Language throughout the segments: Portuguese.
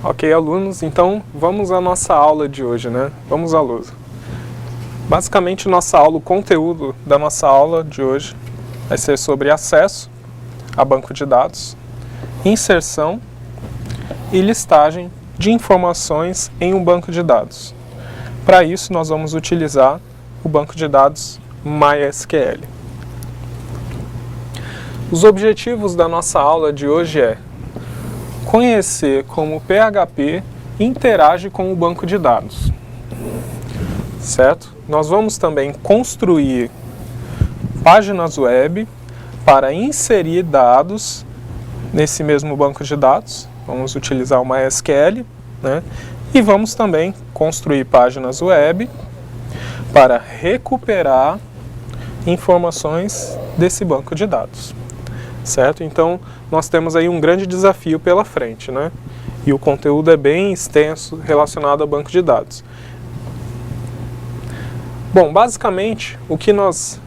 Ok, alunos, então vamos à nossa aula de hoje, né? Vamos à lousa. Basicamente, nossa aula, o conteúdo da nossa aula de hoje vai ser sobre acesso a banco de dados, inserção e listagem de informações em um banco de dados. Para isso, nós vamos utilizar o banco de dados MySQL. Os objetivos da nossa aula de hoje é conhecer como o PHP interage com o banco de dados, certo? Nós vamos também construir páginas web para inserir dados nesse mesmo banco de dados. Vamos utilizar o MySQL, né? E vamos também construir páginas web para recuperar informações desse banco de dados. Certo? Então, nós temos aí um grande desafio pela frente, né? E o conteúdo é bem extenso relacionado ao banco de dados. Bom, basicamente, o que nós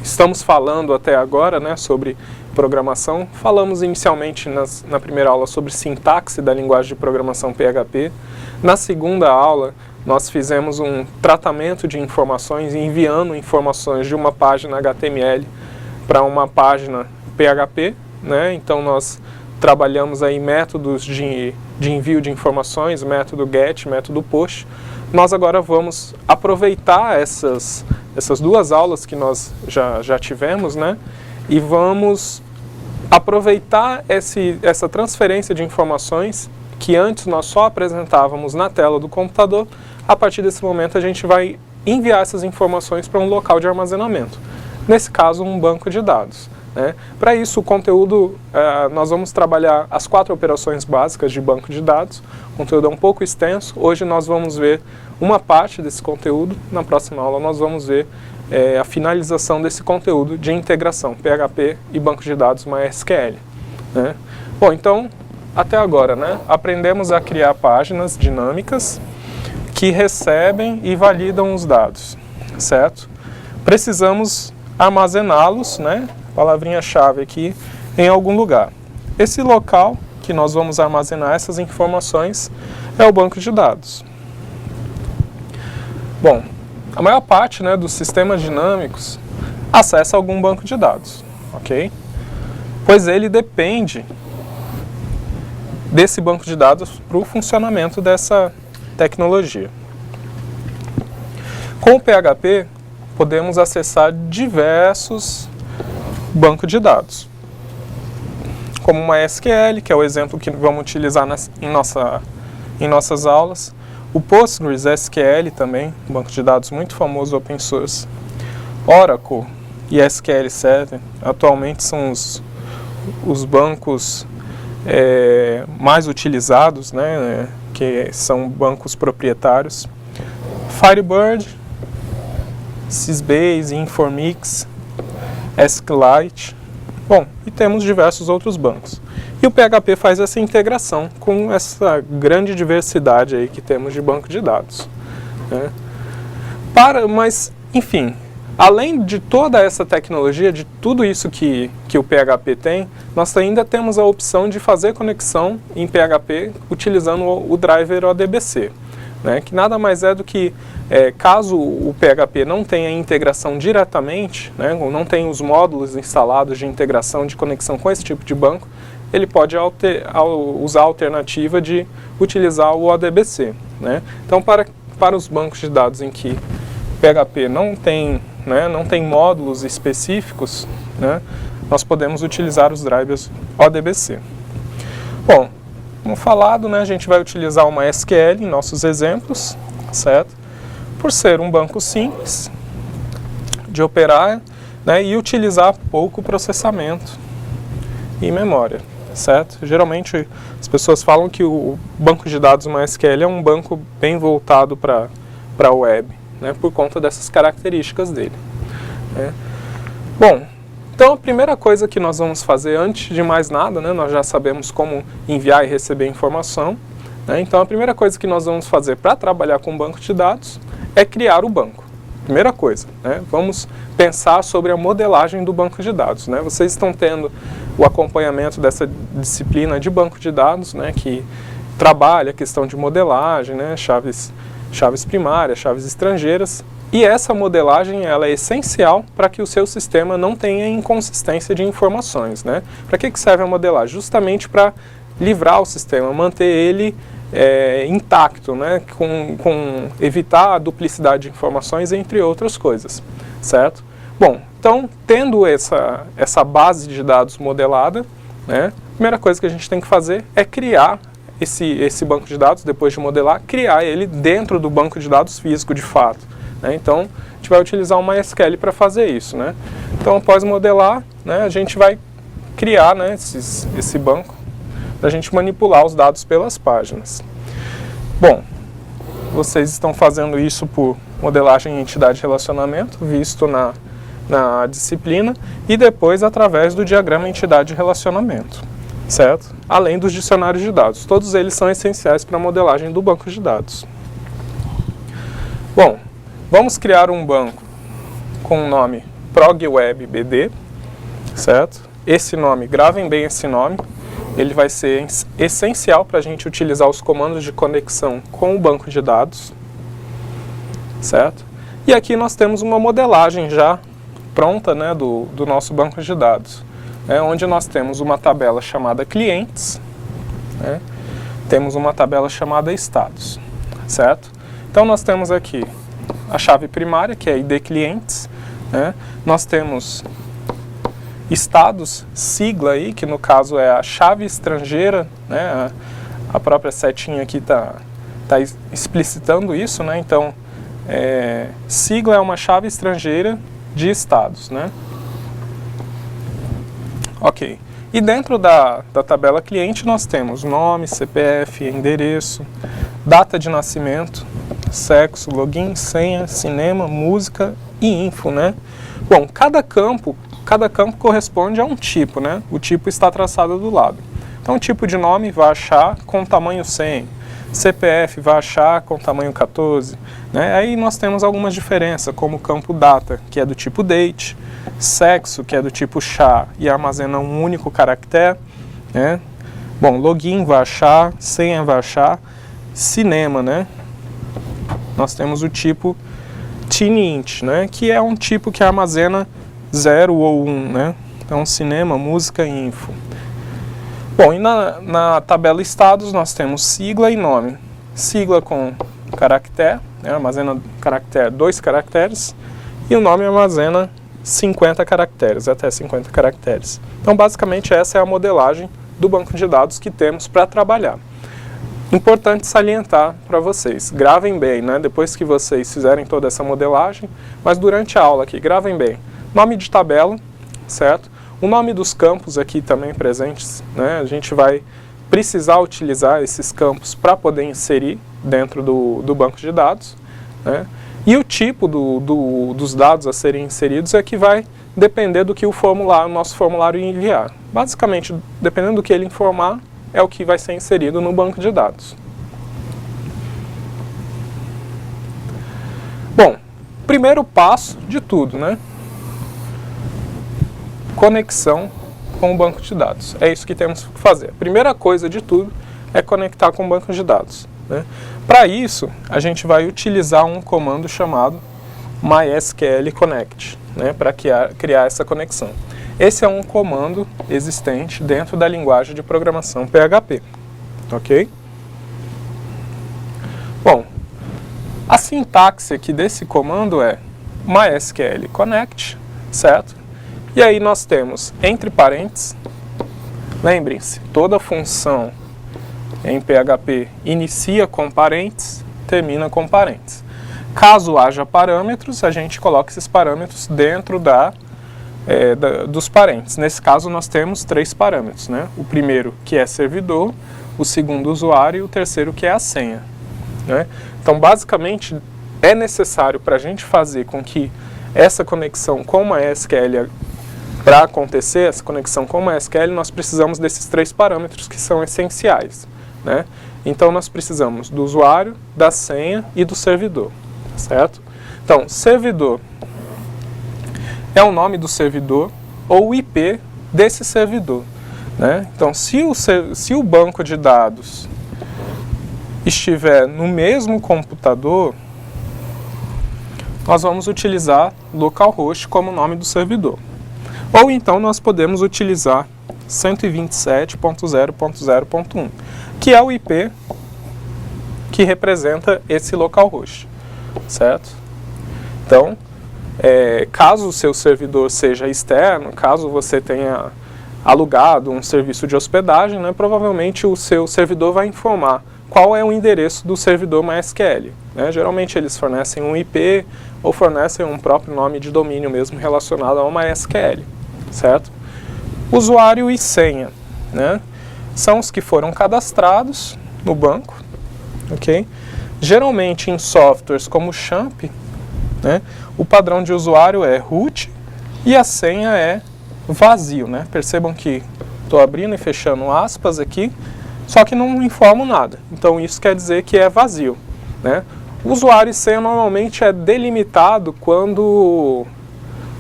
estamos falando até agora, né, sobre programação, falamos inicialmente na primeira aula sobre sintaxe da linguagem de programação PHP. Na segunda aula, nós fizemos um tratamento de informações, enviando informações de uma página HTML para uma página PHP, né? Então nós trabalhamos aí métodos de envio de informações, método GET, método POST. Nós agora vamos aproveitar essas duas aulas que nós já tivemos, né? E vamos aproveitar essa transferência de informações que antes nós só apresentávamos na tela do computador. A partir desse momento a gente vai enviar essas informações para um local de armazenamento. Nesse caso, um banco de dados. Para isso, o conteúdo, nós vamos trabalhar as 4 operações básicas de banco de dados. O conteúdo é um pouco extenso. Hoje nós vamos ver uma parte desse conteúdo. Na próxima aula nós vamos ver a finalização desse conteúdo de integração PHP e banco de dados MySQL. Né? Bom, então, até agora, né, aprendemos a criar páginas dinâmicas que recebem e validam os dados, certo? Precisamos armazená-los, né? Palavrinha-chave aqui, em algum lugar. Esse local que nós vamos armazenar essas informações é o banco de dados. Bom, a maior parte, né, dos sistemas dinâmicos acessa algum banco de dados, ok? Pois ele depende desse banco de dados para o funcionamento dessa tecnologia. Com o PHP, podemos acessar diversos bancos de dados, como o MySQL, que é o exemplo que vamos utilizar em nossas aulas, o PostgreSQL também, um banco de dados muito famoso open source, Oracle e SQL Server, atualmente são os bancos mais utilizados, né, que são bancos proprietários, Firebird, Sysbase, Informix, SQLite, bom, e temos diversos outros bancos. E o PHP faz essa integração com essa grande diversidade aí que temos de banco de dados. Né? Mas, enfim, além de toda essa tecnologia, de tudo isso que o PHP tem, nós ainda temos a opção de fazer conexão em PHP utilizando o driver ODBC. Né, que nada mais é do que, caso o PHP não tenha integração diretamente, né, ou não tenha os módulos instalados de integração, de conexão com esse tipo de banco, ele pode usar a alternativa de utilizar o ODBC. Né. Então, para os bancos de dados em que PHP não tem módulos específicos, né, nós podemos utilizar os drivers ODBC. Bom, como falado, né, a gente vai utilizar o MySQL em nossos exemplos, certo? Por ser um banco simples de operar, né, e utilizar pouco processamento e memória, certo? Geralmente as pessoas falam que o banco de dados MySQL é um banco bem voltado para a web, né, por conta dessas características dele. Né? Bom, então a primeira coisa que nós vamos fazer, antes de mais nada, né, nós já sabemos como enviar e receber informação, né, então a primeira coisa que nós vamos fazer para trabalhar com banco de dados é criar o banco. Primeira coisa, né, vamos pensar sobre a modelagem do banco de dados. Né? Vocês estão tendo o acompanhamento dessa disciplina de banco de dados, né, que trabalha a questão de modelagem, né? Chaves primárias, chaves estrangeiras. E essa modelagem ela é essencial para que o seu sistema não tenha inconsistência de informações, né? Para que serve a modelagem? Justamente para livrar o sistema, manter ele intacto, né? Com evitar a duplicidade de informações, entre outras coisas, certo? Bom, então, tendo essa base de dados modelada, né? A primeira coisa que a gente tem que fazer é criar esse banco de dados, depois de modelar, criar ele dentro do banco de dados físico de fato. Então, a gente vai utilizar o MySQL para fazer isso, né? Então, após modelar, né, a gente vai criar, né, esse banco para a gente manipular os dados pelas páginas. Bom, vocês estão fazendo isso por modelagem em entidade de relacionamento, visto na disciplina, e depois através do diagrama entidade de relacionamento, certo? Além dos dicionários de dados. Todos eles são essenciais para a modelagem do banco de dados. Bom, vamos criar um banco com o nome ProgWebBD, certo? Esse nome, gravem bem esse nome, ele vai ser essencial para a gente utilizar os comandos de conexão com o banco de dados, certo? E aqui nós temos uma modelagem já pronta, né, do nosso banco de dados, onde nós temos uma tabela chamada clientes, né? Temos uma tabela chamada status, certo? Então nós temos aqui a chave primária, que é ID clientes, né? Nós temos estados, sigla aí, que no caso é a chave estrangeira, né? A própria setinha aqui está explicitando isso, né? Então, sigla é uma chave estrangeira de estados, né? Ok. E dentro da tabela cliente nós temos nome, CPF, endereço, data de nascimento, sexo, login, senha, cinema, música e info, né? Bom, cada campo corresponde a um tipo, né? O tipo está traçado do lado. Então, o tipo de nome vai achar com tamanho 100, CPF vai achar com tamanho 14, né? Aí nós temos algumas diferenças, como o campo data, que é do tipo date, sexo, que é do tipo SHA e armazena um único caractere, né? Bom, login vai achar, senha vai achar, cinema, né? Nós temos o tipo TeenInt, né? Que é um tipo que armazena 0 ou 1, né? Então, cinema, música e info. Bom, e na tabela estados nós temos sigla e nome. Sigla com caractere, né? Armazena caractere, 2 caracteres, e o nome armazena 50 caracteres, até 50 caracteres. Então, basicamente, essa é a modelagem do banco de dados que temos para trabalhar. Importante salientar para vocês, gravem bem, né? Depois que vocês fizerem toda essa modelagem, mas durante a aula aqui, gravem bem. Nome de tabela, certo? O nome dos campos aqui também presentes, né? A gente vai precisar utilizar esses campos para poder inserir dentro do banco de dados, né? E o tipo dos dados a serem inseridos é que vai depender do que o nosso formulário enviar. Basicamente, dependendo do que ele informar, é o que vai ser inserido no banco de dados. Bom, primeiro passo de tudo, né? Conexão com o banco de dados. É isso que temos que fazer. A primeira coisa de tudo é conectar com o banco de dados, né? Para isso, a gente vai utilizar um comando chamado MySQL Connect, né? Para criar essa conexão. Esse é um comando existente dentro da linguagem de programação PHP, ok? Bom, a sintaxe aqui desse comando é MySQL Connect, certo? E aí nós temos entre parênteses, lembrem-se, toda função em PHP inicia com parênteses, termina com parênteses. Caso haja parâmetros, a gente coloca esses parâmetros dentro dos parênteses. Nesse caso, nós temos 3 parâmetros, né? O primeiro, que é servidor, o segundo, usuário, e o terceiro, que é a senha, né? Então, basicamente, é necessário para a gente fazer com que essa conexão com a MySQL, para acontecer essa conexão com a MySQL, nós precisamos desses 3 parâmetros que são essenciais, né? Então, nós precisamos do usuário, da senha e do servidor, certo? Então, servidor é o nome do servidor ou o IP desse servidor, né? Então, se o banco de dados estiver no mesmo computador, nós vamos utilizar localhost como nome do servidor. Ou então nós podemos utilizar 127.0.0.1, que é o IP que representa esse localhost, certo? Então, caso o seu servidor seja externo, caso você tenha alugado um serviço de hospedagem, né, provavelmente o seu servidor vai informar qual é o endereço do servidor MySQL. Né? Geralmente eles fornecem um IP ou fornecem um próprio nome de domínio mesmo relacionado ao MySQL, certo? Usuário e senha, né? São os que foram cadastrados no banco, ok? Geralmente em softwares como o Champ, né, o padrão de usuário é root e a senha é vazio, né? Percebam que estou abrindo e fechando aspas aqui, só que não informo nada. Então isso quer dizer que é vazio, né? O usuário e senha normalmente é delimitado quando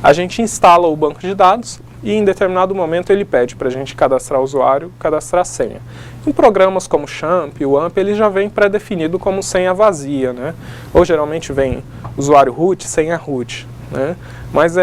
a gente instala o banco de dados e em determinado momento ele pede para a gente cadastrar o usuário, cadastrar a senha. Em programas como o Champ, o AMP, ele já vem pré-definido como senha vazia, né? Ou geralmente vem usuário root, senha root, né? Mas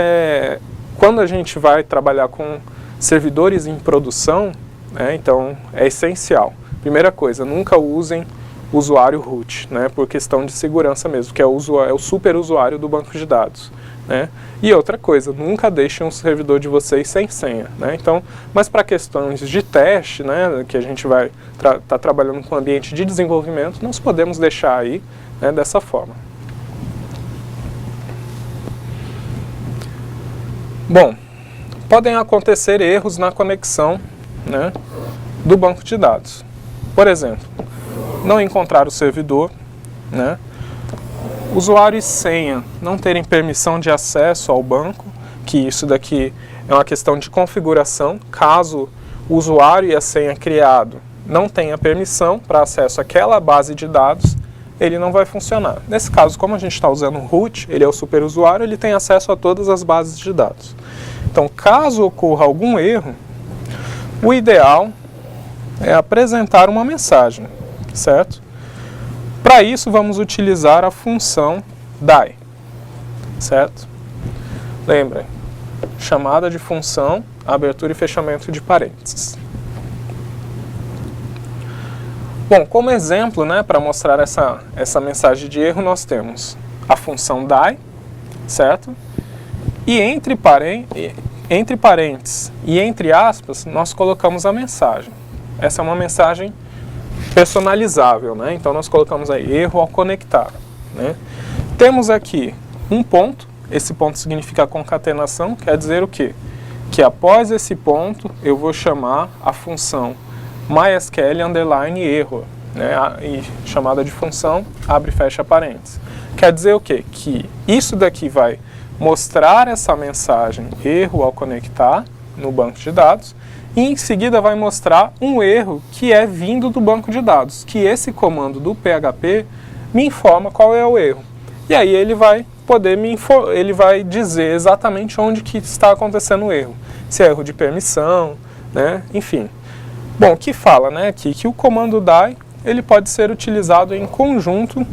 quando a gente vai trabalhar com servidores em produção, né, então é essencial. Primeira coisa, nunca usem usuário root, né, por questão de segurança mesmo, que é o super usuário do banco de dados. Né? E outra coisa, nunca deixem o servidor de vocês sem senha. Né? Então, mas para questões de teste, né, que a gente vai estar trabalhando com ambiente de desenvolvimento, nós podemos deixar aí, né, dessa forma. Bom, podem acontecer erros na conexão, né, do banco de dados. Por exemplo, não encontrar o servidor, né, usuário e senha não terem permissão de acesso ao banco, que isso daqui é uma questão de configuração. Caso o usuário e a senha criado não tenha permissão para acesso àquela base de dados, ele não vai funcionar. Nesse caso, como a gente está usando o root, ele é o superusuário, ele tem acesso a todas as bases de dados. Então, caso ocorra algum erro, o ideal é apresentar uma mensagem, certo? Para isso, vamos utilizar a função die, certo? Lembrem, chamada de função, abertura e fechamento de parênteses. Bom, como exemplo, né, para mostrar essa mensagem de erro, nós temos a função die, certo? E entre parênteses e entre aspas, nós colocamos a mensagem. Essa é uma mensagem personalizável, né? Então nós colocamos aí erro ao conectar, né? Temos aqui um ponto, esse ponto significa concatenação, quer dizer o quê? Que após esse ponto eu vou chamar a função MySQL_error, né? E chamada de função abre e fecha parênteses. Quer dizer o quê? Que isso daqui vai mostrar essa mensagem erro ao conectar no banco de dados, e em seguida vai mostrar um erro que é vindo do banco de dados, que esse comando do PHP me informa qual é o erro. E aí ele vai poder ele vai dizer exatamente onde que está acontecendo o erro. Se é erro de permissão, né? Enfim. Bom, que fala, né, aqui que o comando die ele pode ser utilizado em conjunto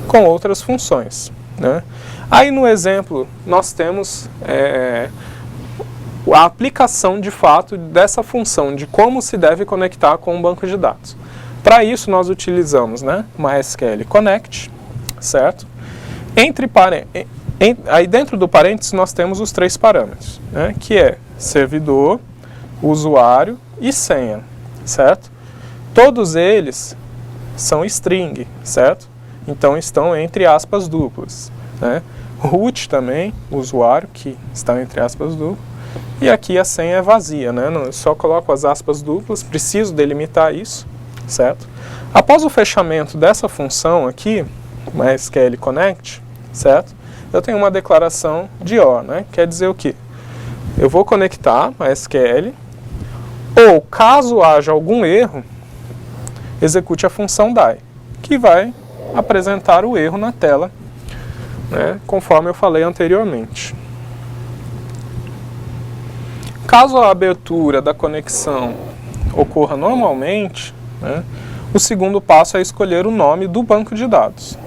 com outras funções, né? Aí no exemplo nós temos a aplicação de fato dessa função, de como se deve conectar com um banco de dados. Para isso nós utilizamos, né, MySQL Connect, certo? Aí dentro do parênteses nós temos os três parâmetros, né, que é servidor, usuário e senha, certo? Todos eles são string, certo? Então estão entre aspas duplas, né? Root também, usuário, que está entre aspas duplas. E aqui a senha é vazia, né? Eu só coloco as aspas duplas, preciso delimitar isso, certo? Após o fechamento dessa função aqui, MySQL Connect, certo? Eu tenho uma declaração de OR, né? Quer dizer o quê? Eu vou conectar MySQL, ou caso haja algum erro, execute a função die, que vai apresentar o erro na tela, né? Conforme eu falei anteriormente. Caso a abertura da conexão ocorra normalmente, né, O segundo passo é escolher o nome do banco de dados.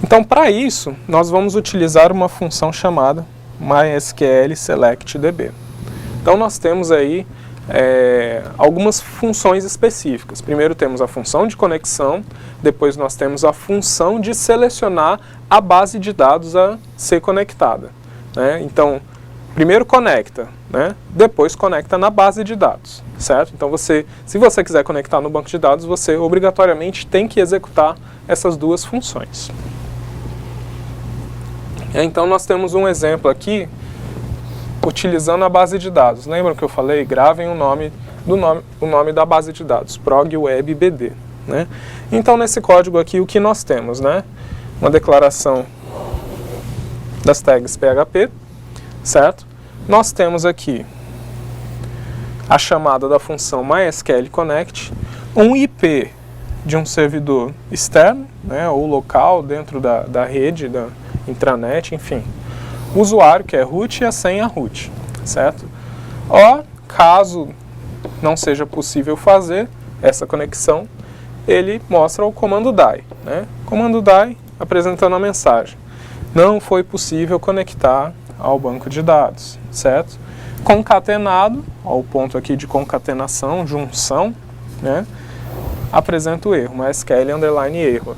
Então, para isso, nós vamos utilizar uma função chamada MySQL Select DB. Então, nós temos aí algumas funções específicas. Primeiro temos a função de conexão, depois nós temos a função de selecionar a base de dados a ser conectada. Então, primeiro conecta, depois conecta na base de dados, certo? Então, se você quiser conectar no banco de dados, você obrigatoriamente tem que executar essas duas funções. Então, nós temos um exemplo aqui, utilizando a base de dados. Lembram que eu falei? Gravem o nome da base de dados, prog-web-bd. Então, nesse código aqui, o que nós temos? Uma declaração das tags PHP, certo? Nós temos aqui a chamada da função MySQL Connect, um IP de um servidor externo, ou local dentro da rede, da intranet, enfim. O usuário, que é root, e a senha root, certo? Caso não seja possível fazer essa conexão, ele mostra o comando die. Comando die apresentando a mensagem: não foi possível conectar ao banco de dados, certo? Concatenado, o ponto aqui de concatenação, junção, apresenta o erro, MySQL underline erro.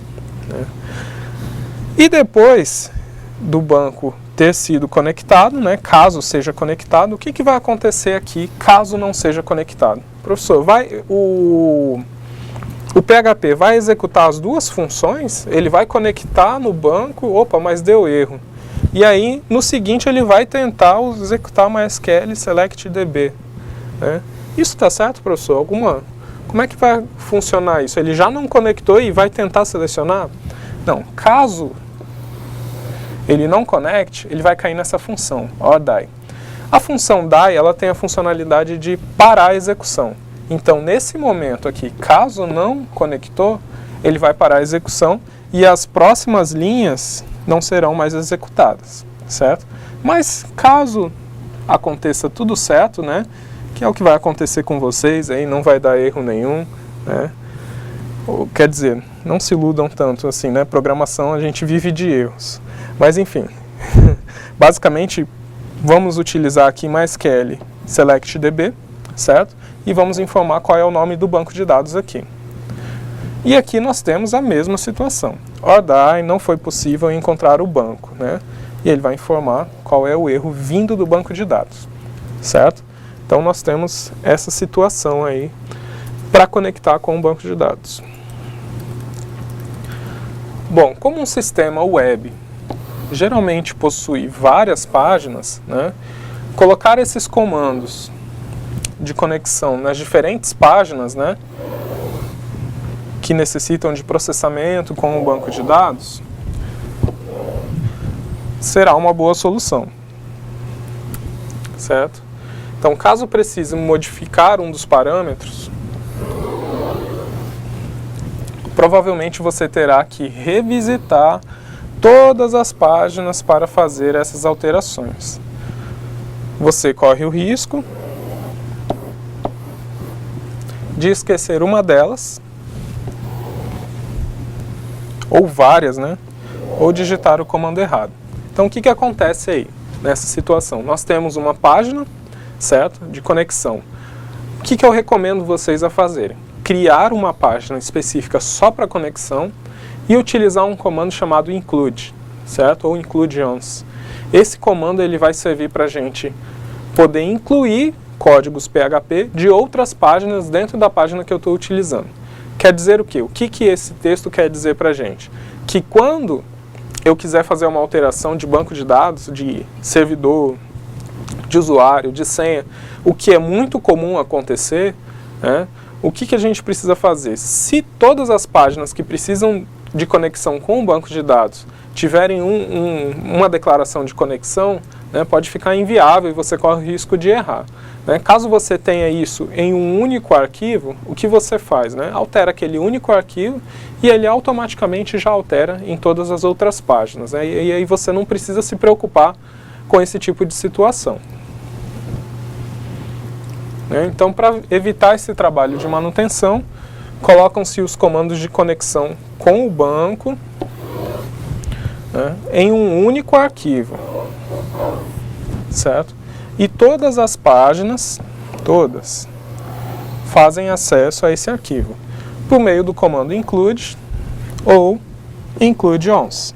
E depois do banco ter sido conectado, caso seja conectado, o que vai acontecer aqui caso não seja conectado? Professor, o PHP vai executar as duas funções, ele vai conectar no banco, mas deu erro. E aí, no seguinte, ele vai tentar executar MySQL Select DB. Isso está certo, professor? Como é que vai funcionar isso? Ele já não conectou e vai tentar selecionar? Não, caso ele não conecte, ele vai cair nessa função, die. A função die, ela tem a funcionalidade de parar a execução. Então, nesse momento aqui, caso não conectou, ele vai parar a execução e as próximas linhas não serão mais executadas, certo? Mas caso aconteça tudo certo, que é o que vai acontecer com vocês, aí não vai dar erro nenhum, Quer dizer, não se iludam tanto assim, Programação, a gente vive de erros. Mas enfim, basicamente vamos utilizar aqui MySQL Select DB, certo? E vamos informar qual é o nome do banco de dados aqui. E aqui nós temos a mesma situação. Die, não foi possível encontrar o banco, E ele vai informar qual é o erro vindo do banco de dados, certo? Então nós temos essa situação aí para conectar com o banco de dados. Bom, como um sistema web geralmente possui várias páginas, colocar esses comandos de conexão nas diferentes páginas, que necessitam de processamento com o banco de dados, será uma boa solução, certo? Então, caso precise modificar um dos parâmetros, provavelmente você terá que revisitar todas as páginas para fazer essas alterações. Você corre o risco de esquecer uma delas, ou várias, ou digitar o comando errado. Então, o que acontece aí nessa situação? Nós temos uma página, certo, de conexão. O que eu recomendo vocês a fazerem? Criar uma página específica só para conexão e utilizar um comando chamado include, certo? Ou include once. Esse comando ele vai servir para a gente poder incluir códigos PHP de outras páginas dentro da página que eu estou utilizando. Quer dizer o quê? O que esse texto quer dizer para a gente? Que quando eu quiser fazer uma alteração de banco de dados, de servidor, de usuário, de senha, o que é muito comum acontecer, o que a gente precisa fazer? Se todas as páginas que precisam de conexão com o banco de dados tiverem uma declaração de conexão, pode ficar inviável e você corre o risco de errar. Caso você tenha isso em um único arquivo, o que você faz? Altera aquele único arquivo e ele automaticamente já altera em todas as outras páginas. E aí você não precisa se preocupar com esse tipo de situação. né? Então, para evitar esse trabalho de manutenção, colocam-se os comandos de conexão com o banco, né, em um único arquivo, certo? E todas as páginas, todas, fazem acesso a esse arquivo por meio do comando include ou include once,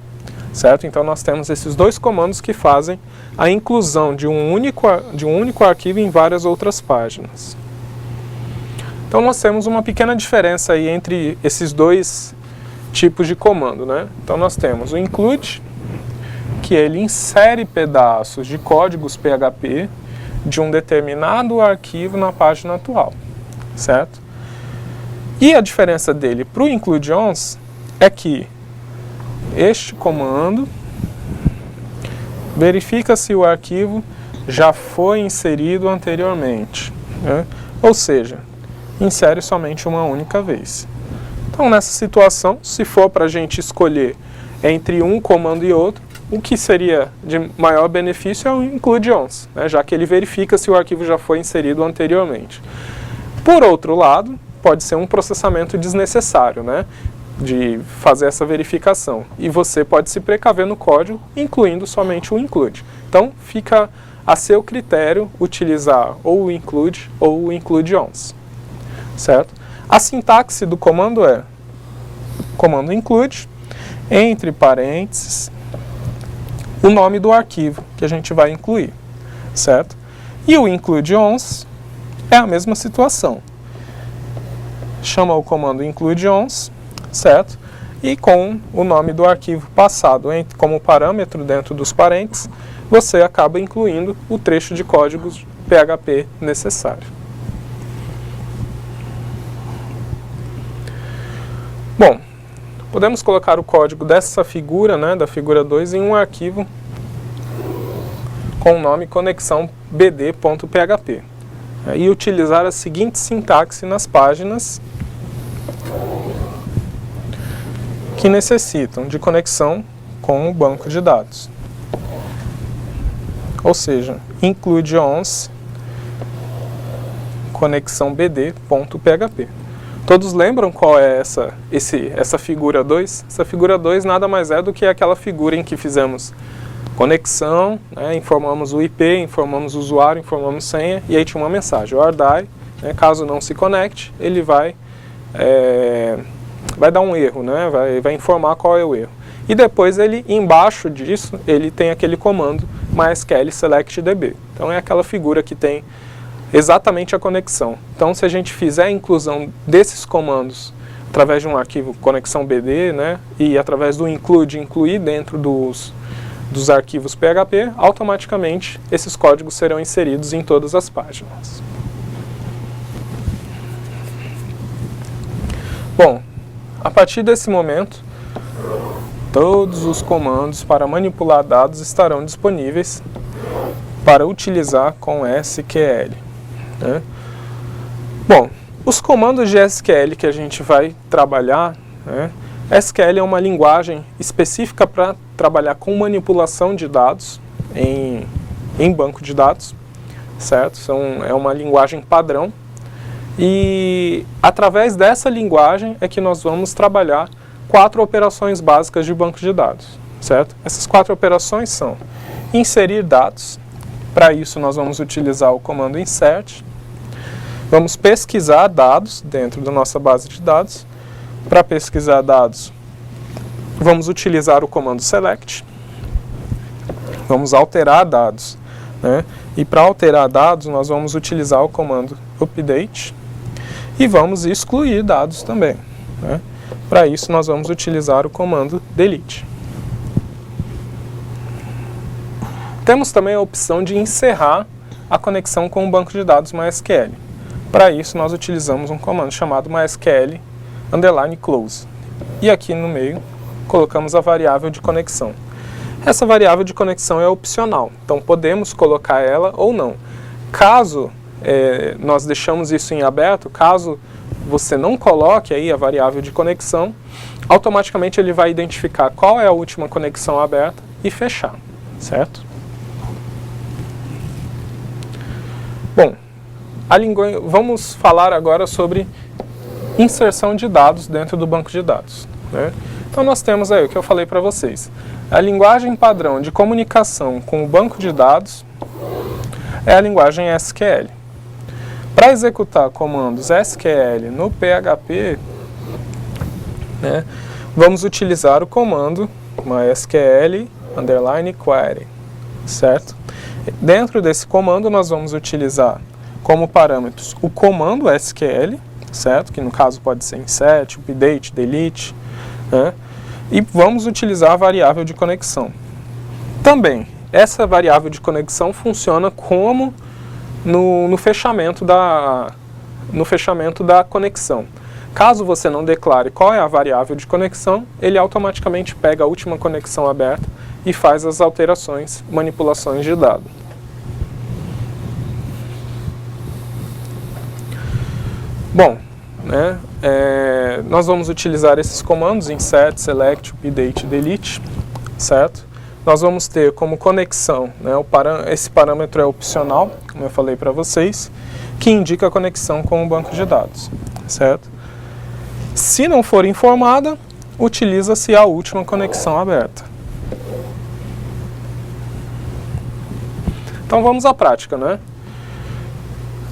certo? Então nós temos esses dois comandos que fazem a inclusão de um único arquivo em várias outras páginas. Então nós temos uma pequena diferença aí entre esses dois tipos de comando, né? Então nós temos o include, que ele insere pedaços de códigos PHP de um determinado arquivo na página atual, certo? E a diferença dele para o include once é que este comando verifica se o arquivo já foi inserido anteriormente, né? Ou seja, insere somente uma única vez. Então, nessa situação, se for para a gente escolher entre um comando e outro, o que seria de maior benefício é o include once, né? Já que ele verifica se o arquivo já foi inserido anteriormente. Por outro lado, pode ser um processamento desnecessário, né, de fazer essa verificação. E você pode se precaver no código, incluindo somente o include. Então, fica a seu critério utilizar ou o include ou o include once, certo? A sintaxe do comando é comando include, entre parênteses, o nome do arquivo que a gente vai incluir, certo? E o include once é a mesma situação. Chama o comando include once, certo? E com o nome do arquivo passado como parâmetro dentro dos parênteses, você acaba incluindo o trecho de código PHP necessário. Bom, podemos colocar o código dessa figura, né, da figura 2, em um arquivo com o nome conexão bd.php e utilizar a seguinte sintaxe nas páginas que necessitam de conexão com o banco de dados. Ou seja, include once conexão bd.php. Todos lembram qual é essa figura 2? Essa figura 2 nada mais é do que aquela figura em que fizemos conexão, né, informamos o IP, informamos o usuário, informamos senha, e aí tinha uma mensagem, o RDI, né, caso não se conecte, ele vai dar um erro, né, vai informar qual é o erro. E depois ele, embaixo disso, ele tem aquele comando MySQL select db. Então é aquela figura que tem exatamente a conexão. Então, se a gente fizer a inclusão desses comandos através de um arquivo conexão BD, né, e através do include, incluir dentro dos arquivos PHP, automaticamente esses códigos serão inseridos em todas as páginas. Bom, a partir desse momento, todos os comandos para manipular dados estarão disponíveis para utilizar com SQL. Né? Bom, os comandos de SQL que a gente vai trabalhar, né? SQL é uma linguagem específica para trabalhar com manipulação de dados em banco de dados, certo? É uma linguagem padrão e através dessa linguagem é que nós vamos trabalhar 4 operações básicas de banco de dados, certo? Essas 4 operações são inserir dados. Para isso, nós vamos utilizar o comando insert. Vamos pesquisar dados dentro da nossa base de dados. Para pesquisar dados, vamos utilizar o comando select. Vamos alterar dados, né? E para alterar dados, nós vamos utilizar o comando update. E vamos excluir dados também, né? Para isso, nós vamos utilizar o comando delete. Temos também a opção de encerrar a conexão com o banco de dados MySQL. Para isso, nós utilizamos um comando chamado MySQL _close. E aqui no meio, colocamos a variável de conexão. Essa variável de conexão é opcional, então podemos colocar ela ou não. Caso nós deixamos isso em aberto, caso você não coloque aí a variável de conexão, automaticamente ele vai identificar qual é a última conexão aberta e fechar, certo? Bom, Vamos falar agora sobre inserção de dados dentro do banco de dados, né? Então nós temos aí o que eu falei para vocês. A linguagem padrão de comunicação com o banco de dados é a linguagem SQL. Para executar comandos SQL no PHP, né, vamos utilizar o comando MySQL _query, certo? Dentro desse comando nós vamos utilizar como parâmetros o comando SQL, certo? Que no caso pode ser insert, update, delete, né? E vamos utilizar a variável de conexão. Também, essa variável de conexão funciona como no fechamento da conexão. Caso você não declare qual é a variável de conexão, ele automaticamente pega a última conexão aberta e faz as alterações, manipulações de dado. Bom, né, nós vamos utilizar esses comandos insert, select, update, delete, certo? Nós vamos ter como conexão, né, esse parâmetro é opcional, como eu falei para vocês, que indica a conexão com o banco de dados, certo? Se não for informada, utiliza-se a última conexão aberta. Então vamos à prática, né?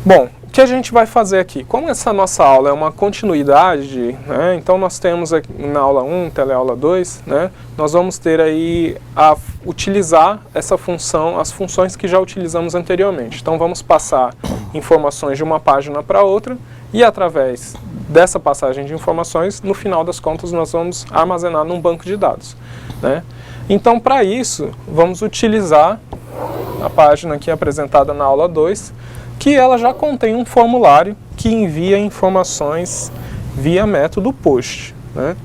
Bom, o que a gente vai fazer aqui? Como essa nossa aula é uma continuidade, né, então nós temos aqui, na aula 1, teleaula 2, né, nós vamos ter aí a utilizar essa função, as funções que já utilizamos anteriormente. Então vamos passar informações de uma página para outra e através dessa passagem de informações, no final das contas nós vamos armazenar num banco de dados, né? Então para isso, vamos utilizar a página aqui apresentada na aula 2, que ela já contém um formulário que envia informações via método POST, né?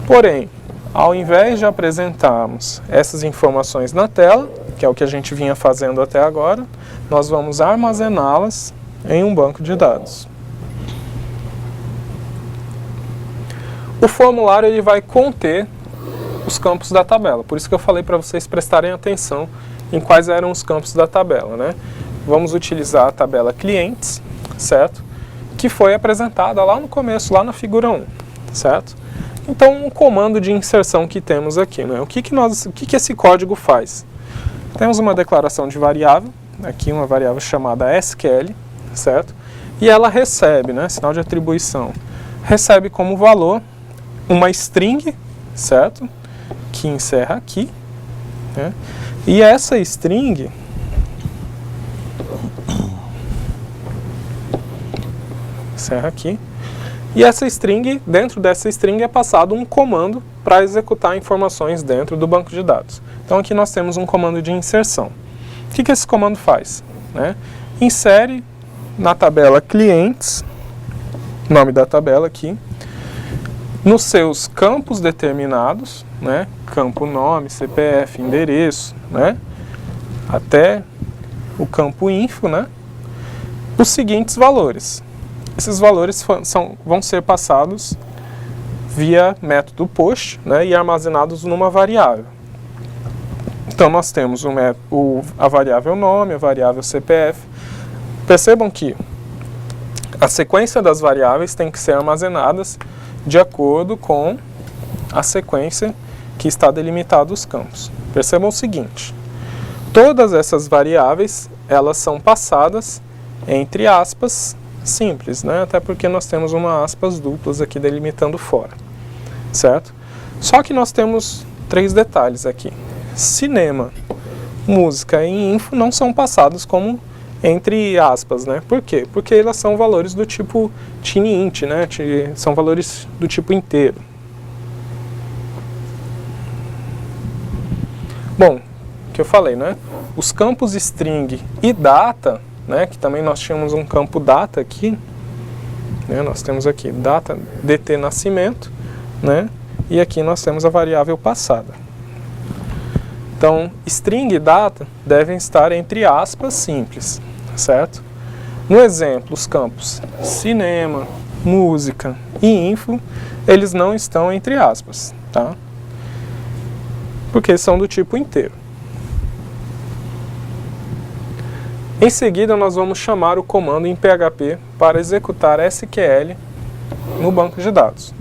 Porém, ao invés de apresentarmos essas informações na tela, que é o que a gente vinha fazendo até agora, nós vamos armazená-las em um banco de dados. O formulário ele vai conter os campos da tabela, por isso que eu falei para vocês prestarem atenção em quais eram os campos da tabela, né? Vamos utilizar a tabela clientes, certo? Que foi apresentada lá no começo, lá na figura 1, certo? Então, o comando de inserção que temos aqui, né? O que esse código faz? Temos uma declaração de variável, aqui uma variável chamada SQL, certo? E ela recebe, né? Sinal de atribuição, recebe como valor uma string, certo? Que encerra aqui, né? E essa string encerra aqui. E essa string, dentro dessa string é passado um comando para executar informações dentro do banco de dados. Então aqui nós temos um comando de inserção. O que esse comando faz? Né? Insere na tabela clientes, nome da tabela aqui, nos seus campos determinados, né? Campo nome, CPF, endereço, né? Até o campo info, né? Os seguintes valores. Esses valores vão ser passados via método POST, né, e armazenados numa variável. Então nós temos a variável nome, a variável CPF. Percebam que a sequência das variáveis tem que ser armazenadas de acordo com a sequência que está delimitada os campos. Percebam o seguinte: todas essas variáveis elas são passadas entre aspas simples, né? Até porque nós temos uma aspas duplas aqui delimitando fora, certo? Só que nós temos 3 detalhes aqui. Cinema, música e info não são passados como entre aspas, né? Por quê? Porque elas são valores do tipo tiny-int, né? São valores do tipo inteiro. Bom, o que eu falei, né? Os campos string e data, né, que também nós tínhamos um campo data aqui, né, nós temos aqui data dt nascimento, né, e aqui nós temos a variável passada. Então, string e data devem estar entre aspas simples, certo? No exemplo, os campos cinema, música e info, eles não estão entre aspas, tá? Porque são do tipo inteiro. Em seguida, nós vamos chamar o comando em PHP para executar SQL no banco de dados.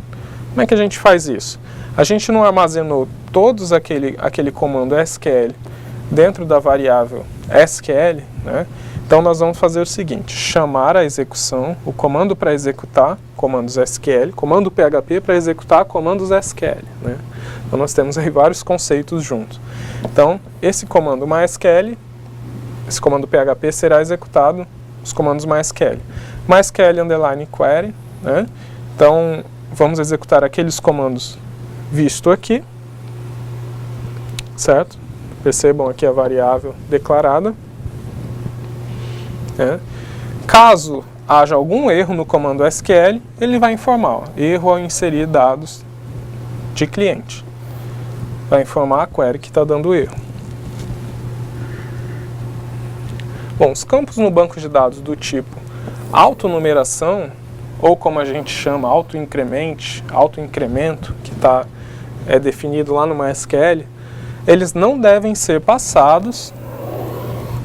Como é que a gente faz isso? A gente não armazenou todos aquele comando SQL dentro da variável SQL, né? Então nós vamos fazer o seguinte, chamar a execução, o comando para executar comandos SQL, comando PHP para executar comandos SQL, né? Então nós temos aí vários conceitos juntos. Então esse comando MySQL, esse comando PHP será executado os comandos MySQL. MySQL underline query, né? Então vamos executar aqueles comandos visto aqui, certo? Percebam aqui a variável declarada. Caso haja algum erro no comando SQL, ele vai informar, ó, erro ao inserir dados de cliente. Vai informar a query que está dando erro. Bom, os campos no banco de dados do tipo autonumeração, ou como a gente chama, autoincremento, que é definido lá no MySQL, eles não devem ser passados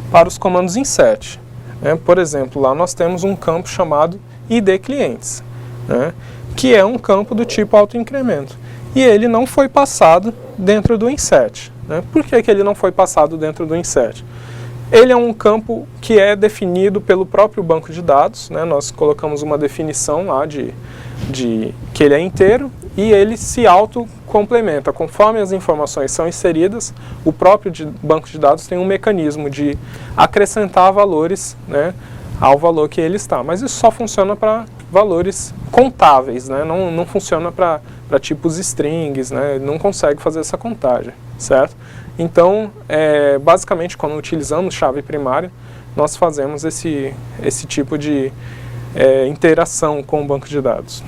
para os comandos insert. Por exemplo, lá nós temos um campo chamado ID clientes, né, que é um campo do tipo autoincremento. E ele não foi passado dentro do insert. Né? Por que ele não foi passado dentro do insert? Ele é um campo que é definido pelo próprio banco de dados. Né? Nós colocamos uma definição lá de que ele é inteiro e ele se autocomplementa. Conforme as informações são inseridas, o próprio banco de dados tem um mecanismo de acrescentar valores, né, ao valor que ele está. Mas isso só funciona para valores contáveis, né? Não funciona para tipos strings, né? Não consegue fazer essa contagem, certo? Então, basicamente, quando utilizamos chave primária, nós fazemos esse tipo de interação com o banco de dados.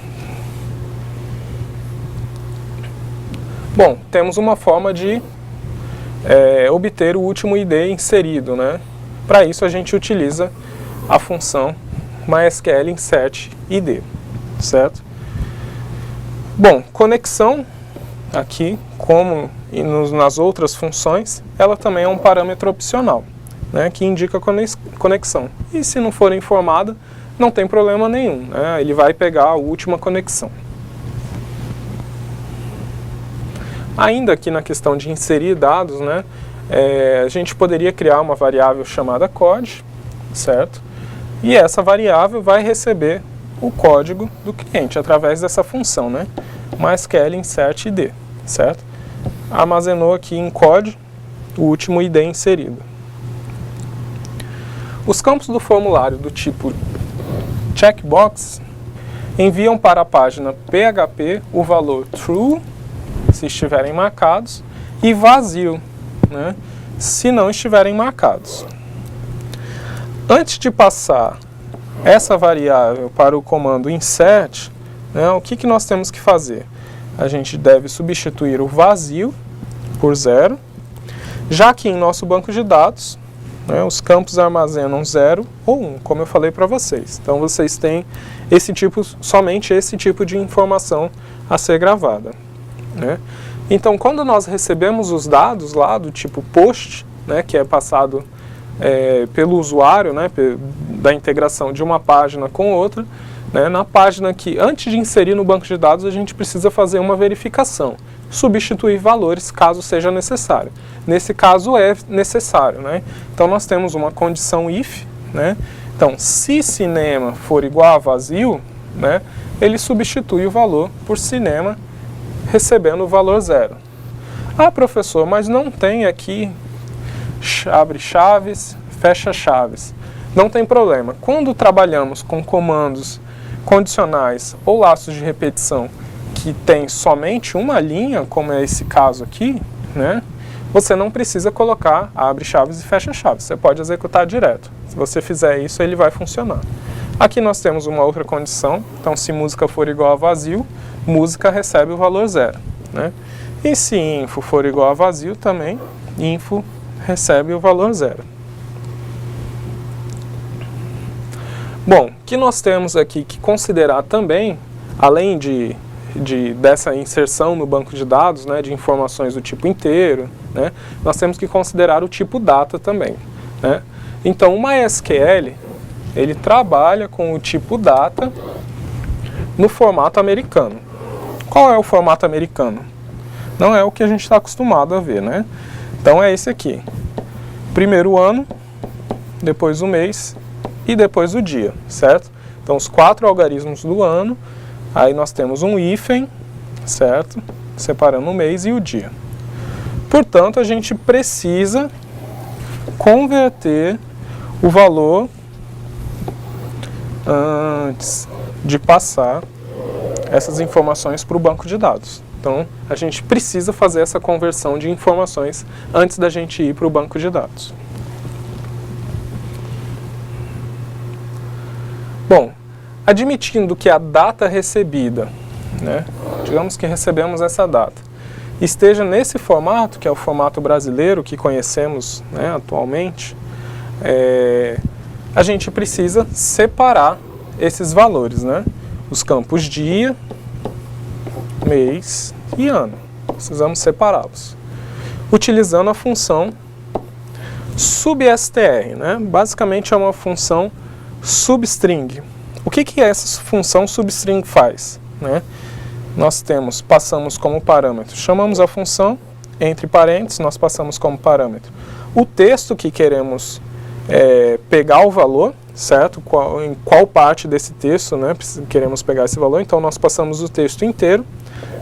Bom, temos uma forma de obter o último ID inserido, né? Para isso a gente utiliza a função MySQL insert ID, certo? Bom, conexão aqui, como nas outras funções, ela também é um parâmetro opcional, né, que indica conexão. E se não for informada, não tem problema nenhum, né? Ele vai pegar a última conexão. Ainda aqui na questão de inserir dados, né, a gente poderia criar uma variável chamada code, certo? E essa variável vai receber o código do cliente através dessa função, né, MySQL insert ID, certo? Armazenou aqui em code o último ID inserido. Os campos do formulário do tipo checkbox enviam para a página PHP o valor true, se estiverem marcados, e vazio, né, se não estiverem marcados. Antes de passar essa variável para o comando insert, né, o que nós temos que fazer? A gente deve substituir o vazio por 0, já que em nosso banco de dados, né, os campos armazenam 0 ou 1, como eu falei para vocês. Então vocês têm somente esse tipo de informação a ser gravada, né? Então quando nós recebemos os dados lá do tipo post, né, que é passado pelo usuário, né, da integração de uma página com outra, né, na página que antes de inserir no banco de dados a gente precisa fazer uma verificação, substituir valores caso seja necessário. Nesse caso é necessário, né? Então nós temos uma condição if, né? Então se cinema for igual a vazio, né, ele substitui o valor por cinema recebendo o valor 0. Ah, professor, mas não tem aqui abre chaves, fecha chaves. Não tem problema. Quando trabalhamos com comandos condicionais ou laços de repetição que tem somente uma linha, como é esse caso aqui, né, você não precisa colocar abre chaves e fecha chaves. Você pode executar direto. Se você fizer isso, ele vai funcionar. Aqui nós temos uma outra condição. Então, se música for igual a vazio, música recebe o valor 0. Né? E se info for igual a vazio, também info recebe o valor 0. Bom, o que nós temos aqui que considerar também, além dessa inserção no banco de dados, né, de informações do tipo inteiro, né, nós temos que considerar o tipo data também. Né? Então, o MySQL, ele trabalha com o tipo data no formato americano. Qual é o formato americano? Não é o que a gente está acostumado a ver, né? Então, é esse aqui. Primeiro o ano, depois o mês e depois o dia, certo? Então, os 4 algarismos do ano, aí nós temos um hífen, certo? Separando o mês e o dia. Portanto, a gente precisa converter o valor antes de passar essas informações para o banco de dados. Então, a gente precisa fazer essa conversão de informações antes da gente ir para o banco de dados. Bom, admitindo que a data recebida, né, digamos que recebemos essa data, esteja nesse formato, que é o formato brasileiro que conhecemos, né, atualmente, a gente precisa separar esses valores, né? Os campos dia, mês e ano. Precisamos separá-los. Utilizando a função substr, né? Basicamente é uma função substring. O que essa função substring faz, né? Nós passamos como parâmetro, chamamos a função, entre parênteses, nós passamos como parâmetro o texto que queremos pegar o valor, certo? Em qual parte desse texto, né, queremos pegar esse valor. Então, nós passamos o texto inteiro,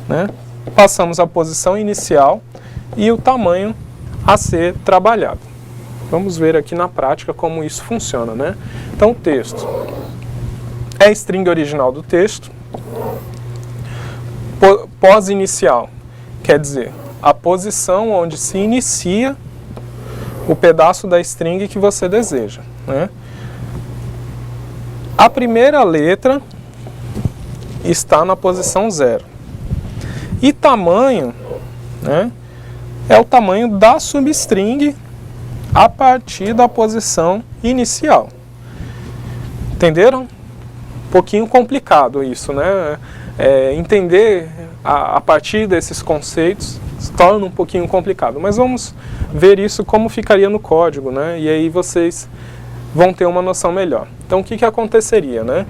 né? Passamos a posição inicial e o tamanho a ser trabalhado. Vamos ver aqui na prática como isso funciona, né? Então, o texto é a string original do texto. Pós-inicial quer dizer a posição onde se inicia o pedaço da string que você deseja, né? A primeira letra está na posição 0. E tamanho, né, é o tamanho da substring a partir da posição inicial. Entenderam? Um pouquinho complicado isso, né? Entender a partir desses conceitos se torna um pouquinho complicado, mas vamos ver isso como ficaria no código, né? E aí vocês vão ter uma noção melhor. Então, o que aconteceria, né?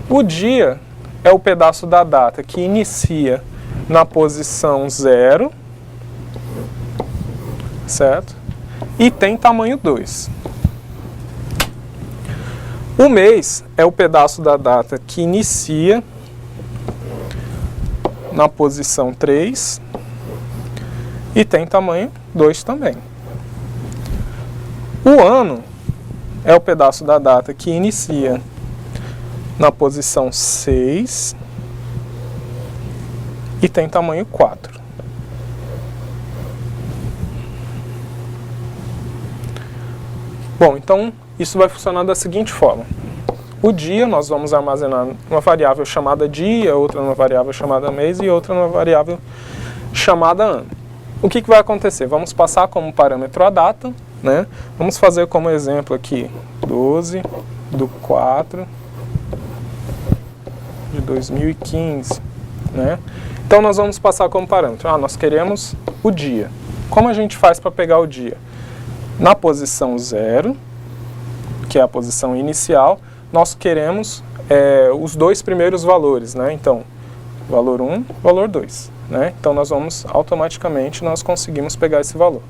O dia é o pedaço da data que inicia na posição 0, certo? E tem tamanho 2. O mês é o pedaço da data que inicia na posição 3 e tem tamanho 2 também. O ano é o pedaço da data que inicia na posição 6 e tem tamanho 4. Bom, então isso vai funcionar da seguinte forma. O dia nós vamos armazenar uma variável chamada dia, outra numa variável chamada mês e outra numa variável chamada ano. O que vai acontecer? Vamos passar como parâmetro a data, né? Vamos fazer como exemplo aqui 12/4 de 2015, né? Então nós vamos passar como parâmetro. Nós queremos o dia. Como a gente faz para pegar o dia? Na posição 0, que é a posição inicial, nós queremos os 2 primeiros valores, né? Então, valor 1, valor 2, né? Então, automaticamente, nós conseguimos pegar esse valor.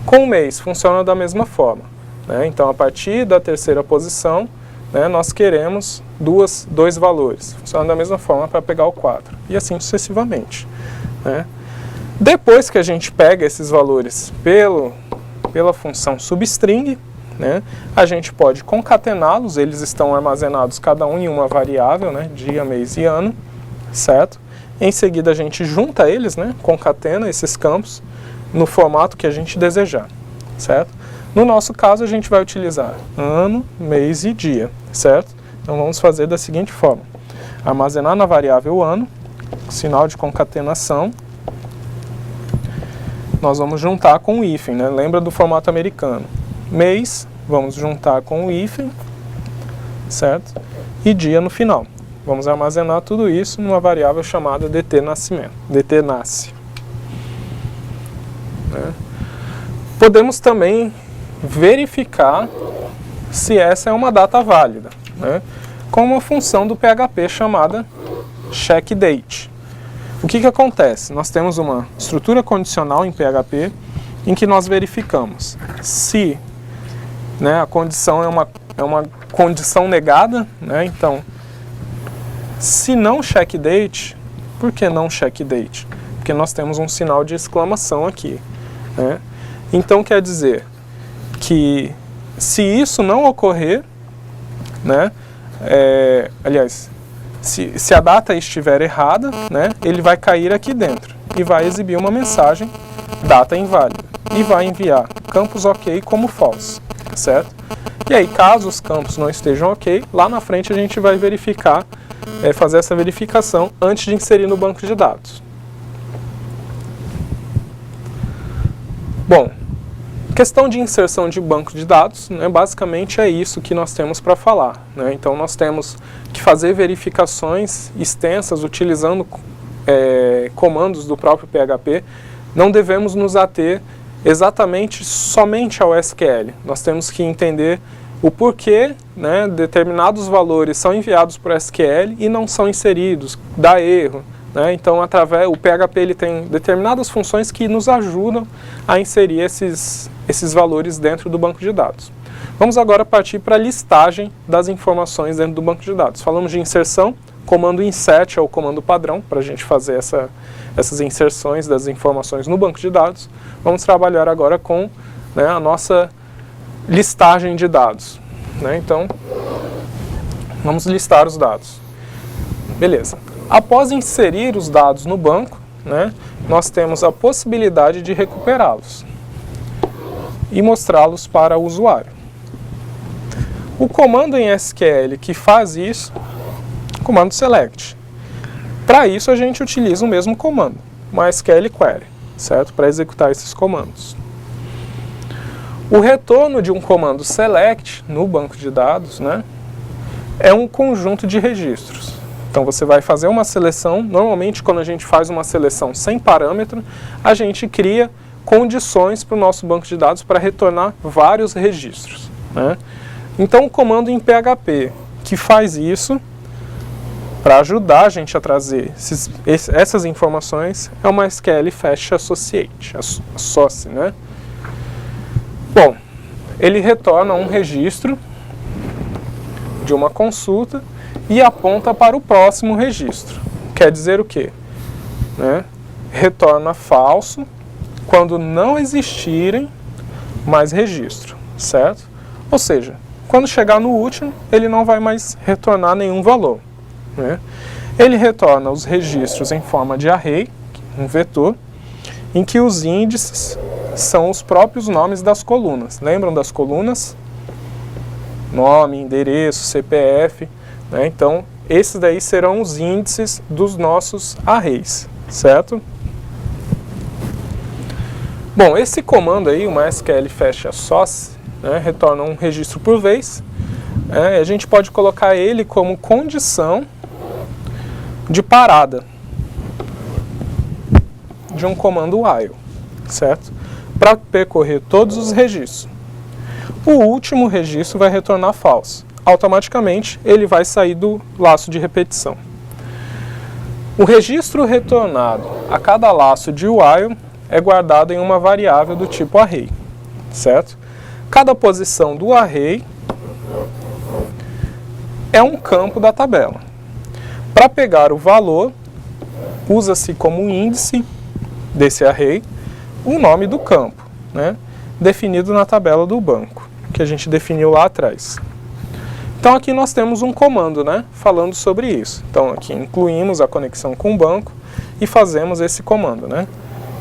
Com o mês, funciona da mesma forma, né? Então, a partir da terceira posição, né, nós queremos 2 valores. Funciona da mesma forma para pegar o 4, e assim sucessivamente, né? Depois que a gente pega esses valores pela função substring, né, a gente pode concatená-los, eles estão armazenados cada um em uma variável, né, dia, mês e ano, certo? Em seguida a gente junta eles, né, concatena esses campos no formato que a gente desejar, certo? No nosso caso a gente vai utilizar ano, mês e dia, certo? Então vamos fazer da seguinte forma: armazenar na variável ano, sinal de concatenação, nós vamos juntar com o hífen, né? Lembra do formato americano. Mês, vamos juntar com o hífen, certo? E dia no final. Vamos armazenar tudo isso numa variável chamada DTNasce. Né? Podemos também verificar se essa é uma data válida, né? Com uma função do PHP chamada checkDate. O que acontece? Nós temos uma estrutura condicional em PHP em que nós verificamos se, né, a condição é uma condição negada, né? Então, se não checkDate, por que não checkDate? Porque nós temos um sinal de exclamação aqui, né? Então quer dizer que se isso não ocorrer, né, aliás, se a data estiver errada, né, ele vai cair aqui dentro e vai exibir uma mensagem data inválida e vai enviar campos ok como false, certo? E aí, caso os campos não estejam ok, lá na frente a gente vai verificar, fazer essa verificação antes de inserir no banco de dados. Bom, questão de inserção de banco de dados, né, basicamente é isso que nós temos para falar, né? Então nós temos que fazer verificações extensas utilizando comandos do próprio PHP. Não devemos nos ater exatamente somente ao SQL. Nós temos que entender o porquê, né, determinados valores são enviados para o SQL e não são inseridos, dá erro, né? Então o PHP ele tem determinadas funções que nos ajudam a inserir esses valores dentro do banco de dados. Vamos agora partir para a listagem das informações dentro do banco de dados. Falamos de inserção, comando insert é o comando padrão para a gente fazer essas inserções das informações no banco de dados. Vamos trabalhar agora com, né, a nossa listagem de dados, né? Então, vamos listar os dados. Beleza. Após inserir os dados no banco, né, nós temos a possibilidade de recuperá-los e mostrá-los para o usuário. O comando em SQL que faz isso, comando select. Para isso a gente utiliza o mesmo comando, MySQL query, certo? Para executar esses comandos. O retorno de um comando select no banco de dados, né, é um conjunto de registros. Então você vai fazer uma seleção, normalmente quando a gente faz uma seleção sem parâmetro, a gente cria condições para o nosso banco de dados para retornar vários registros, né? Então o comando em PHP que faz isso, para ajudar a gente a trazer essas informações, é o MySQL Fetch Associate, associe, né? Bom, ele retorna um registro de uma consulta e aponta para o próximo registro. Quer dizer o quê? Né? Retorna falso quando não existirem mais registro, certo? Ou seja, quando chegar no último, ele não vai mais retornar nenhum valor, né? Ele retorna os registros em forma de array, um vetor, em que os índices são os próprios nomes das colunas. Lembram das colunas? Nome, endereço, CPF, né? Então, esses daí serão os índices dos nossos arrays, certo? Bom, esse comando aí, o MySQL Fetch Associe, né, retorna um registro por vez. A gente pode colocar ele como condição de parada de um comando while, certo? Para percorrer todos os registros. O último registro vai retornar false. Automaticamente ele vai sair do laço de repetição. O registro retornado a cada laço de while é guardado em uma variável do tipo array, certo? Cada posição do array é um campo da tabela. Para pegar o valor, usa-se como índice desse array o nome do campo, né, definido na tabela do banco, que a gente definiu lá atrás. Então aqui nós temos um comando, né, falando sobre isso. Então aqui incluímos a conexão com o banco e fazemos esse comando, né.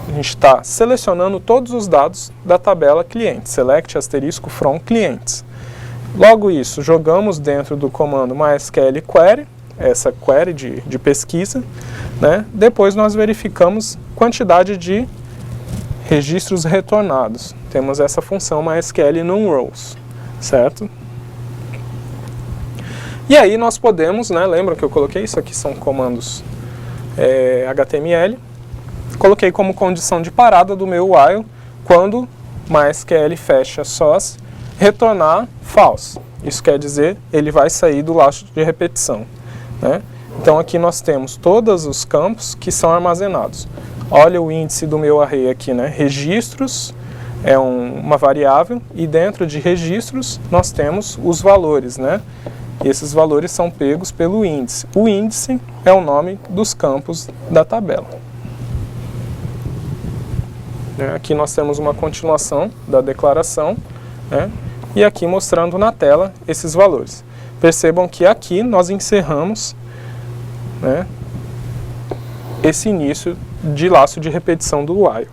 A gente está selecionando todos os dados da tabela cliente, select asterisco from clientes. Logo isso, jogamos dentro do comando MySQL query, essa query de pesquisa, né. Depois nós verificamos quantidade de registros retornados. Temos essa função MySQL num-rows, certo? E aí nós podemos, né, lembram que eu coloquei isso aqui, são comandos HTML, coloquei como condição de parada do meu while quando MySQL Fetch Associe retornar falso. Isso quer dizer, ele vai sair do laço de repetição, né? Então aqui nós temos todos os campos que são armazenados. Olha o índice do meu array aqui, né? Registros é uma variável e dentro de registros nós temos os valores, né? E esses valores são pegos pelo índice. O índice é o nome dos campos da tabela. Aqui nós temos uma continuação da declaração, né? E aqui mostrando na tela esses valores. Percebam que aqui nós encerramos, né, esse início de laço de repetição do while,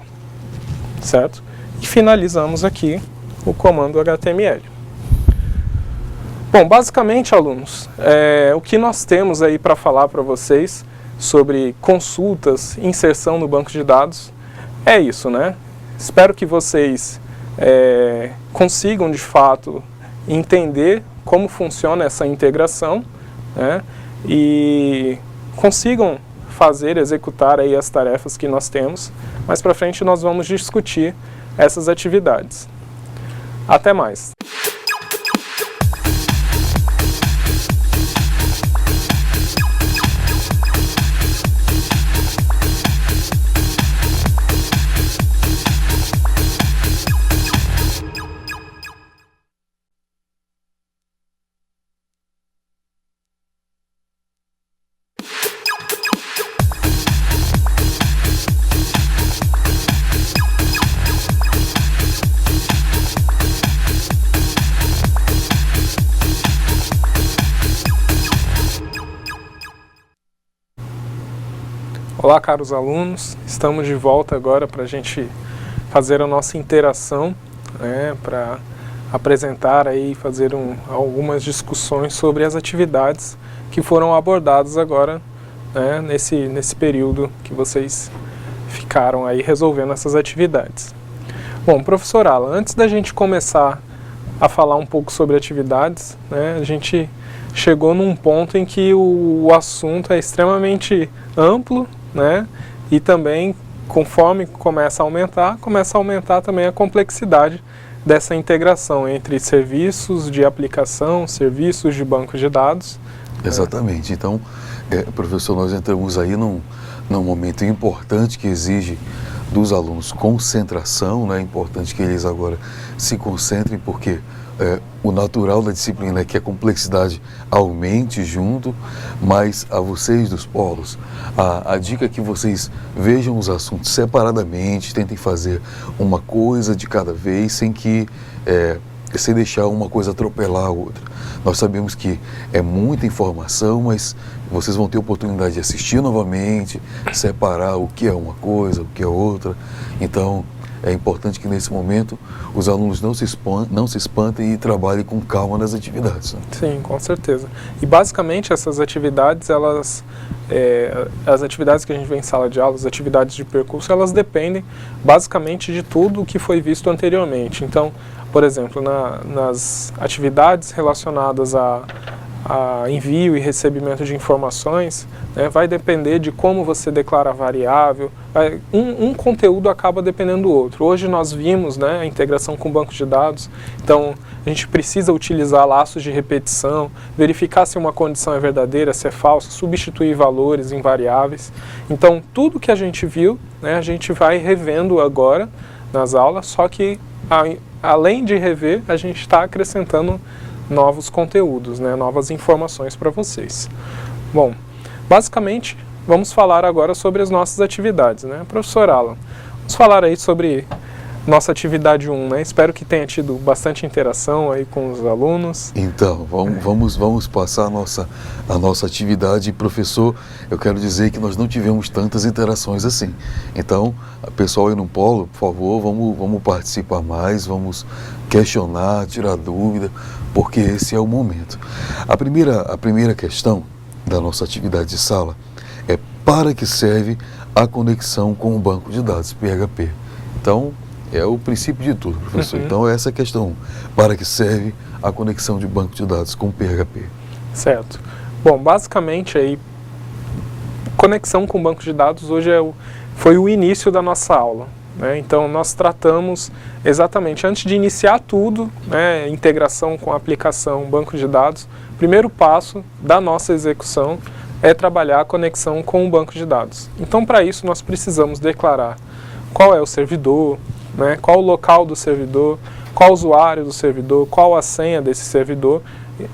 certo? E finalizamos aqui o comando HTML. Bom, basicamente, alunos, o que nós temos aí para falar para vocês sobre consultas, inserção no banco de dados, é isso, né? Espero que vocês consigam, de fato, entender como funciona essa integração, né? E consigam executar aí as tarefas que nós temos. Mais para frente nós vamos discutir essas atividades. Até mais! Olá, caros alunos, estamos de volta agora para a gente fazer a nossa interação, né, para apresentar aí, fazer algumas discussões sobre as atividades que foram abordadas agora, né, nesse período que vocês ficaram aí resolvendo essas atividades. Bom, professor Alan, antes da gente começar a falar um pouco sobre atividades, né, a gente chegou num ponto em que o assunto é extremamente amplo, né? E também, conforme começa a aumentar também a complexidade dessa integração entre serviços de aplicação, serviços de banco de dados. Exatamente. Então, professor, nós entramos aí num momento importante que exige dos alunos concentração, né? É importante que eles agora se concentrem, porque o natural da disciplina é que a complexidade aumente junto, mas a vocês dos polos, a dica é que vocês vejam os assuntos separadamente, tentem fazer uma coisa de cada vez, sem deixar uma coisa atropelar a outra. Nós sabemos que é muita informação, mas vocês vão ter oportunidade de assistir novamente, separar o que é uma coisa, o que é outra. Então, é importante que nesse momento os alunos não se espantem e trabalhem com calma nas atividades, né? Sim, com certeza. E basicamente essas atividades, as atividades que a gente vê em sala de aula, as atividades de percurso, elas dependem basicamente de tudo o que foi visto anteriormente. Então, por exemplo, nas atividades relacionadas a envio e recebimento de informações, né, vai depender de como você declara a variável. Um conteúdo acaba dependendo do outro. Hoje nós vimos, né, a integração com o banco de dados, então a gente precisa utilizar laços de repetição, verificar se uma condição é verdadeira, se é falsa, substituir valores em variáveis. Então tudo que a gente viu, né, a gente vai revendo agora nas aulas, só que além de rever, a gente está acrescentando novos conteúdos, né, novas informações para vocês. Bom, basicamente, vamos falar agora sobre as nossas atividades, né? Professor Alan, vamos falar aí sobre nossa atividade 1, né? Espero que tenha tido bastante interação aí com os alunos. Então, vamos passar a nossa atividade. Professor, eu quero dizer que nós não tivemos tantas interações assim. Então, pessoal aí no polo, por favor, vamos participar mais, vamos questionar, tirar dúvida, porque esse é o momento. A primeira questão da nossa atividade de sala é: para que serve a conexão com o banco de dados, PHP? Então, é o princípio de tudo, professor. Então, essa é a questão: para que serve a conexão de banco de dados com PHP? Certo. Bom, basicamente, aí, conexão com o banco de dados hoje foi o início da nossa aula. né? Então nós tratamos exatamente antes de iniciar tudo, né, integração com a aplicação, banco de dados, o primeiro passo da nossa execução é trabalhar a conexão com o banco de dados. Então para isso nós precisamos declarar qual é o servidor, né, qual o local do servidor, qual o usuário do servidor, qual a senha desse servidor.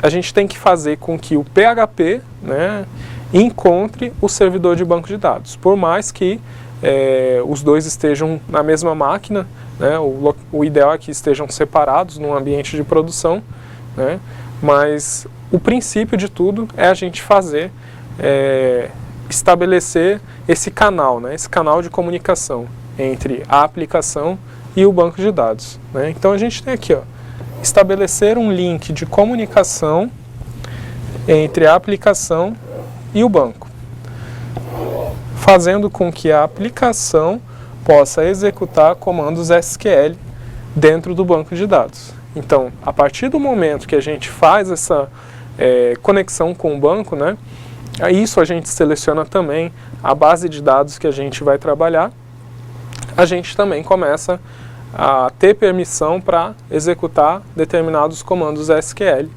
A gente tem que fazer com que o PHP, né, encontre o servidor de banco de dados, por mais que os dois estejam na mesma máquina, né, o ideal é que estejam separados num ambiente de produção, né, mas o princípio de tudo é a gente fazer, estabelecer esse canal, né, esse canal de comunicação entre a aplicação e o banco de dados, né. Então a gente tem aqui, ó, estabelecer um link de comunicação entre a aplicação e o banco, fazendo com que a aplicação possa executar comandos SQL dentro do banco de dados. Então, a partir do momento que a gente faz essa conexão com o banco, né, isso a gente seleciona também a base de dados que a gente vai trabalhar, a gente também começa a ter permissão para executar determinados comandos SQL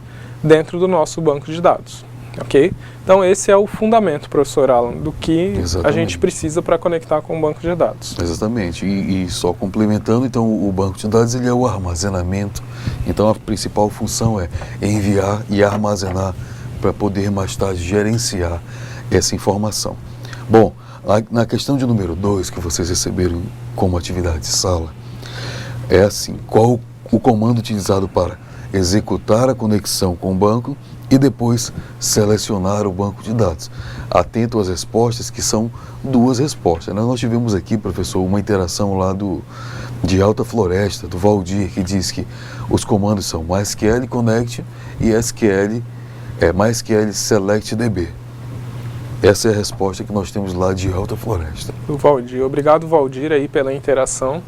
dentro do nosso banco de dados, ok? Então esse é o fundamento, professor Alan, do que a gente precisa para conectar com o banco de dados. Exatamente, e só complementando, então o banco de dados ele é o armazenamento, então a principal função é enviar e armazenar para poder mais tarde gerenciar essa informação. Bom, na questão de número 2 que vocês receberam como atividade de sala, é assim, qual o comando utilizado para executar a conexão com o banco e depois selecionar o banco de dados. Atento às respostas, que são duas respostas, né? Nós tivemos aqui, professor, uma interação lá de Alta Floresta, do Valdir, que diz que os comandos são MySQL Connect e MySQL Select DB. Essa é a resposta que nós temos lá de Alta Floresta. O Valdir, obrigado, Valdir, aí pela interação.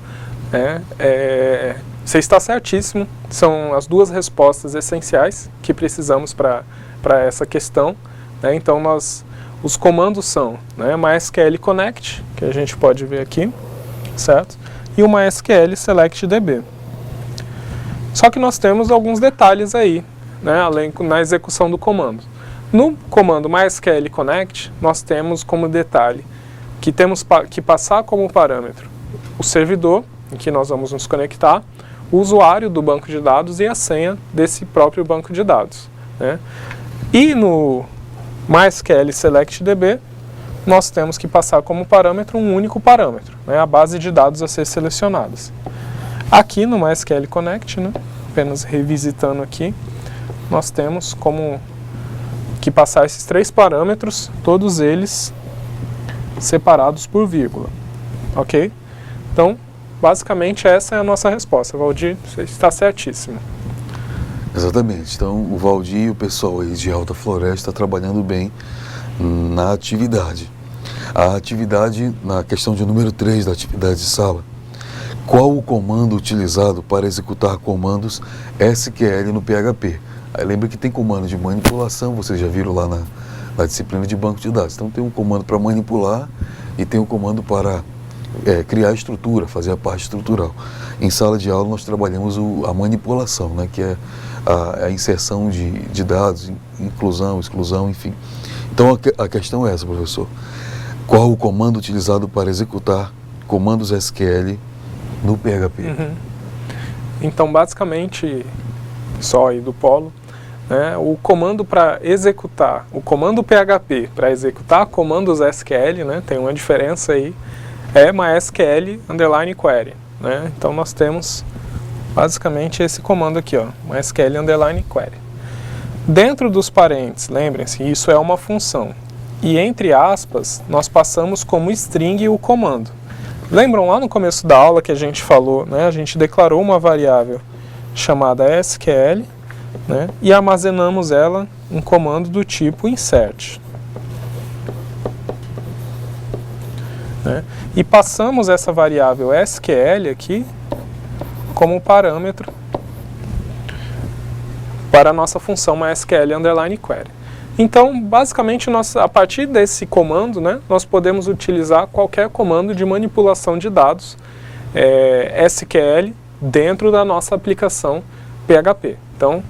Você está certíssimo, são as duas respostas essenciais que precisamos para essa questão, né? Então os comandos são, né, MySQL Connect, que a gente pode ver aqui, certo? E o MySQL Select DB. Só que nós temos alguns detalhes aí, né, além na execução do comando. No comando MySQL Connect, nós temos como detalhe que temos que passar como parâmetro o servidor em que nós vamos nos conectar, o usuário do banco de dados e a senha desse próprio banco de dados, né? E no MySQL Select DB, nós temos que passar como parâmetro um único parâmetro, né? A base de dados a ser selecionadas. Aqui no MySQL Connect, né, apenas revisitando aqui, nós temos como que passar esses três parâmetros, todos eles separados por vírgula, ok? Então, basicamente essa é a nossa resposta. Valdir, você está certíssimo. Exatamente. Então o Valdir e o pessoal aí de Alta Floresta trabalhando bem na atividade. A atividade, na questão de número 3 da atividade de sala, qual o comando utilizado para executar comandos SQL no PHP? Aí lembra que tem comando de manipulação, vocês já viram lá na disciplina de banco de dados. Então tem um comando para manipular e tem um comando para criar estrutura, fazer a parte estrutural. Em sala de aula nós trabalhamos a manipulação, né, que é a inserção de dados, inclusão, exclusão, enfim. Então a questão é essa, professor. Qual o comando utilizado para executar comandos SQL no PHP? Uhum. Então, basicamente, só aí do Polo, né, o comando para executar, o comando PHP para executar comandos SQL, né, tem uma diferença aí, é MySQL _query, né? Então nós temos basicamente esse comando aqui, ó, MySQL _query. Dentro dos parênteses, lembrem-se, isso é uma função. E entre aspas, nós passamos como string o comando. Lembram lá no começo da aula que a gente falou, né? A gente declarou uma variável chamada SQL, né? E armazenamos ela em comando do tipo insert. Né? E passamos essa variável SQL aqui como parâmetro para a nossa função MySQL _query. Então, basicamente, a partir desse comando, né, nós podemos utilizar qualquer comando de manipulação de dados SQL dentro da nossa aplicação PHP. Então,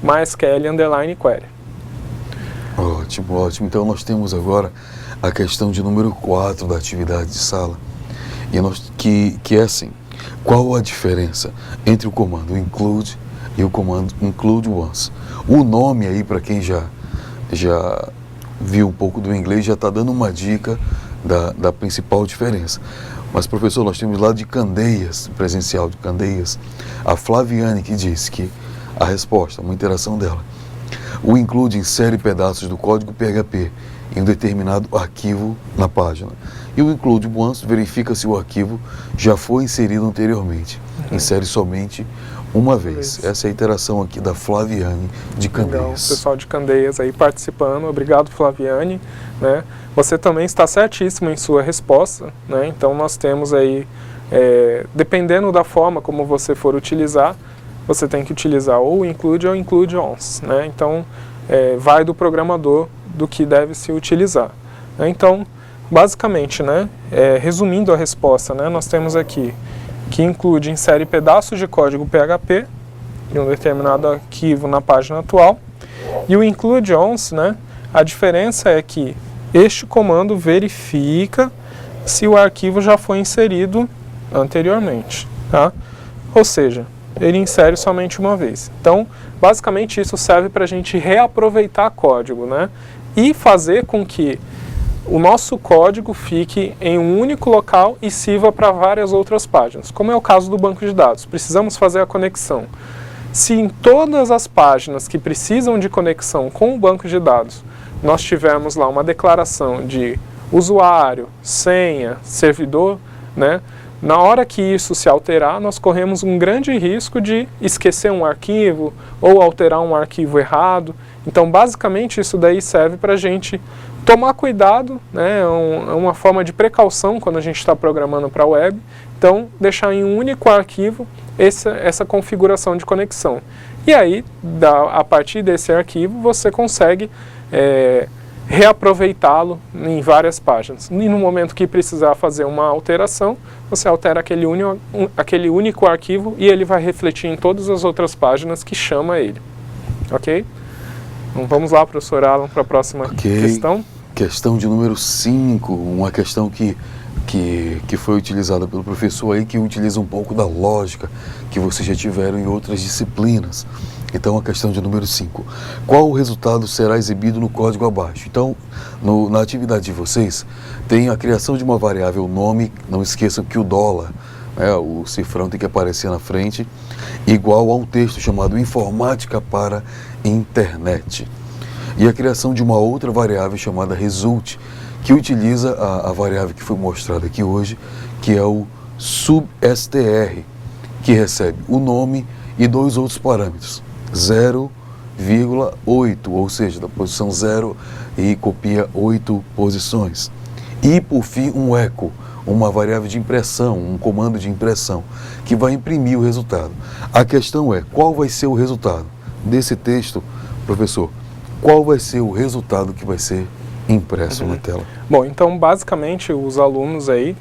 MySQL underline query. Ótimo, ótimo. Então nós temos agora a questão de número 4 da atividade de sala, que é assim: qual a diferença entre o comando include e o comando include once? O nome aí, para quem já viu um pouco do inglês, já está dando uma dica da principal diferença. Mas, professor, nós temos lá de Candeias, presencial de Candeias, a Flaviane, que disse que a resposta, uma interação dela: o include insere pedaços do código PHP em um determinado arquivo na página. E o include once verifica se o arquivo já foi inserido anteriormente. Insere somente uma vez. Essa é a interação aqui da Flaviane de Candeias. Legal, pessoal de Candeias aí participando. Obrigado, Flaviane. Né? Você também está certíssimo em sua resposta. Né? Então nós temos aí, dependendo da forma como você for utilizar, você tem que utilizar ou include ou include once. Né? Então vai do programador do que deve se utilizar. Né? Então, basicamente, né, resumindo a resposta, né, nós temos aqui que include insere pedaços de código PHP em um determinado arquivo na página atual. E o include once, né, a diferença é que este comando verifica se o arquivo já foi inserido anteriormente. Tá? Ou seja, ele insere somente uma vez. Então, basicamente isso serve para a gente reaproveitar código, né, e fazer com que o nosso código fique em um único local e sirva para várias outras páginas, como é o caso do banco de dados. Precisamos fazer a conexão. Se em todas as páginas que precisam de conexão com o banco de dados, nós tivermos lá uma declaração de usuário, senha, servidor, né, na hora que isso se alterar, nós corremos um grande risco de esquecer um arquivo ou alterar um arquivo errado. Então, basicamente, isso daí serve para a gente tomar cuidado, né, é uma forma de precaução quando a gente está programando para a web. Então, deixar em um único arquivo essa configuração de conexão. E aí, a partir desse arquivo, você consegue reaproveitá-lo em várias páginas. E no momento que precisar fazer uma alteração, você altera aquele único arquivo e ele vai refletir em todas as outras páginas que chama ele. Ok? Então vamos lá, professor Alan, para a próxima questão. Questão de número 5, uma questão que foi utilizada pelo professor aí, que utiliza um pouco da lógica que vocês já tiveram em outras disciplinas. Então, a questão de número 5. Qual o resultado será exibido no código abaixo? Então, na atividade de vocês, tem a criação de uma variável nome, não esqueçam que o dólar, né, o cifrão tem que aparecer na frente, igual a um texto chamado informática para internet. E a criação de uma outra variável chamada result, que utiliza a variável que foi mostrada aqui hoje, que é o substr, que recebe o nome e dois outros parâmetros, 0,8, ou seja, da posição 0 e copia 8 posições. E, por fim, um echo, uma variável de impressão, um comando de impressão, que vai imprimir o resultado. A questão é, qual vai ser o resultado desse texto, professor? Qual vai ser o resultado que vai ser impresso na tela? Bom, então, basicamente, os alunos aí,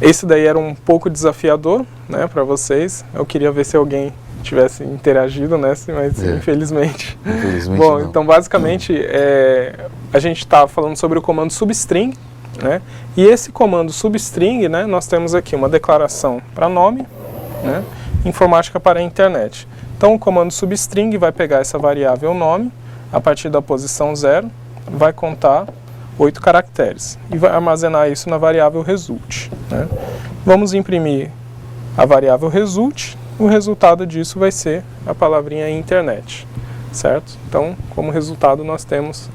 esse daí era um pouco desafiador, né, para vocês. Eu queria ver se alguém tivesse interagido, né, mas infelizmente. Bom, não. Então, basicamente, a gente está falando sobre o comando substring, né, e esse comando substring, né, nós temos aqui uma declaração para nome, né, informática para a internet. Então, o comando substring vai pegar essa variável nome, a partir da posição 0, vai contar 8 caracteres e vai armazenar isso na variável result. Né? Vamos imprimir a variável result, o resultado disso vai ser a palavrinha internet, certo? Então, como resultado, nós temos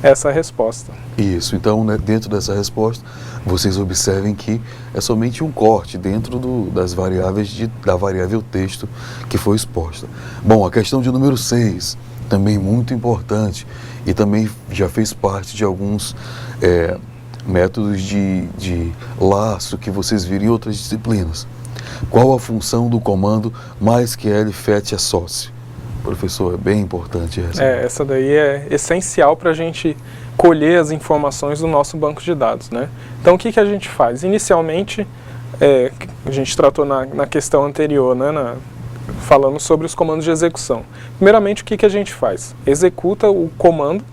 essa resposta. Isso, então, né, dentro dessa resposta, vocês observem que é somente um corte dentro das variáveis da variável texto que foi exposta. Bom, a questão de número 6, também muito importante, e também já fez parte de alguns métodos de laço que vocês viram em outras disciplinas. Qual a função do comando MySQL fetch associe? Professor, é bem importante essa. Essa daí é essencial para a gente colher as informações do nosso banco de dados, né? Então, o que a gente faz? Inicialmente, a gente tratou na questão anterior, né, falando sobre os comandos de execução. Primeiramente, o que a gente faz? Executa o comando,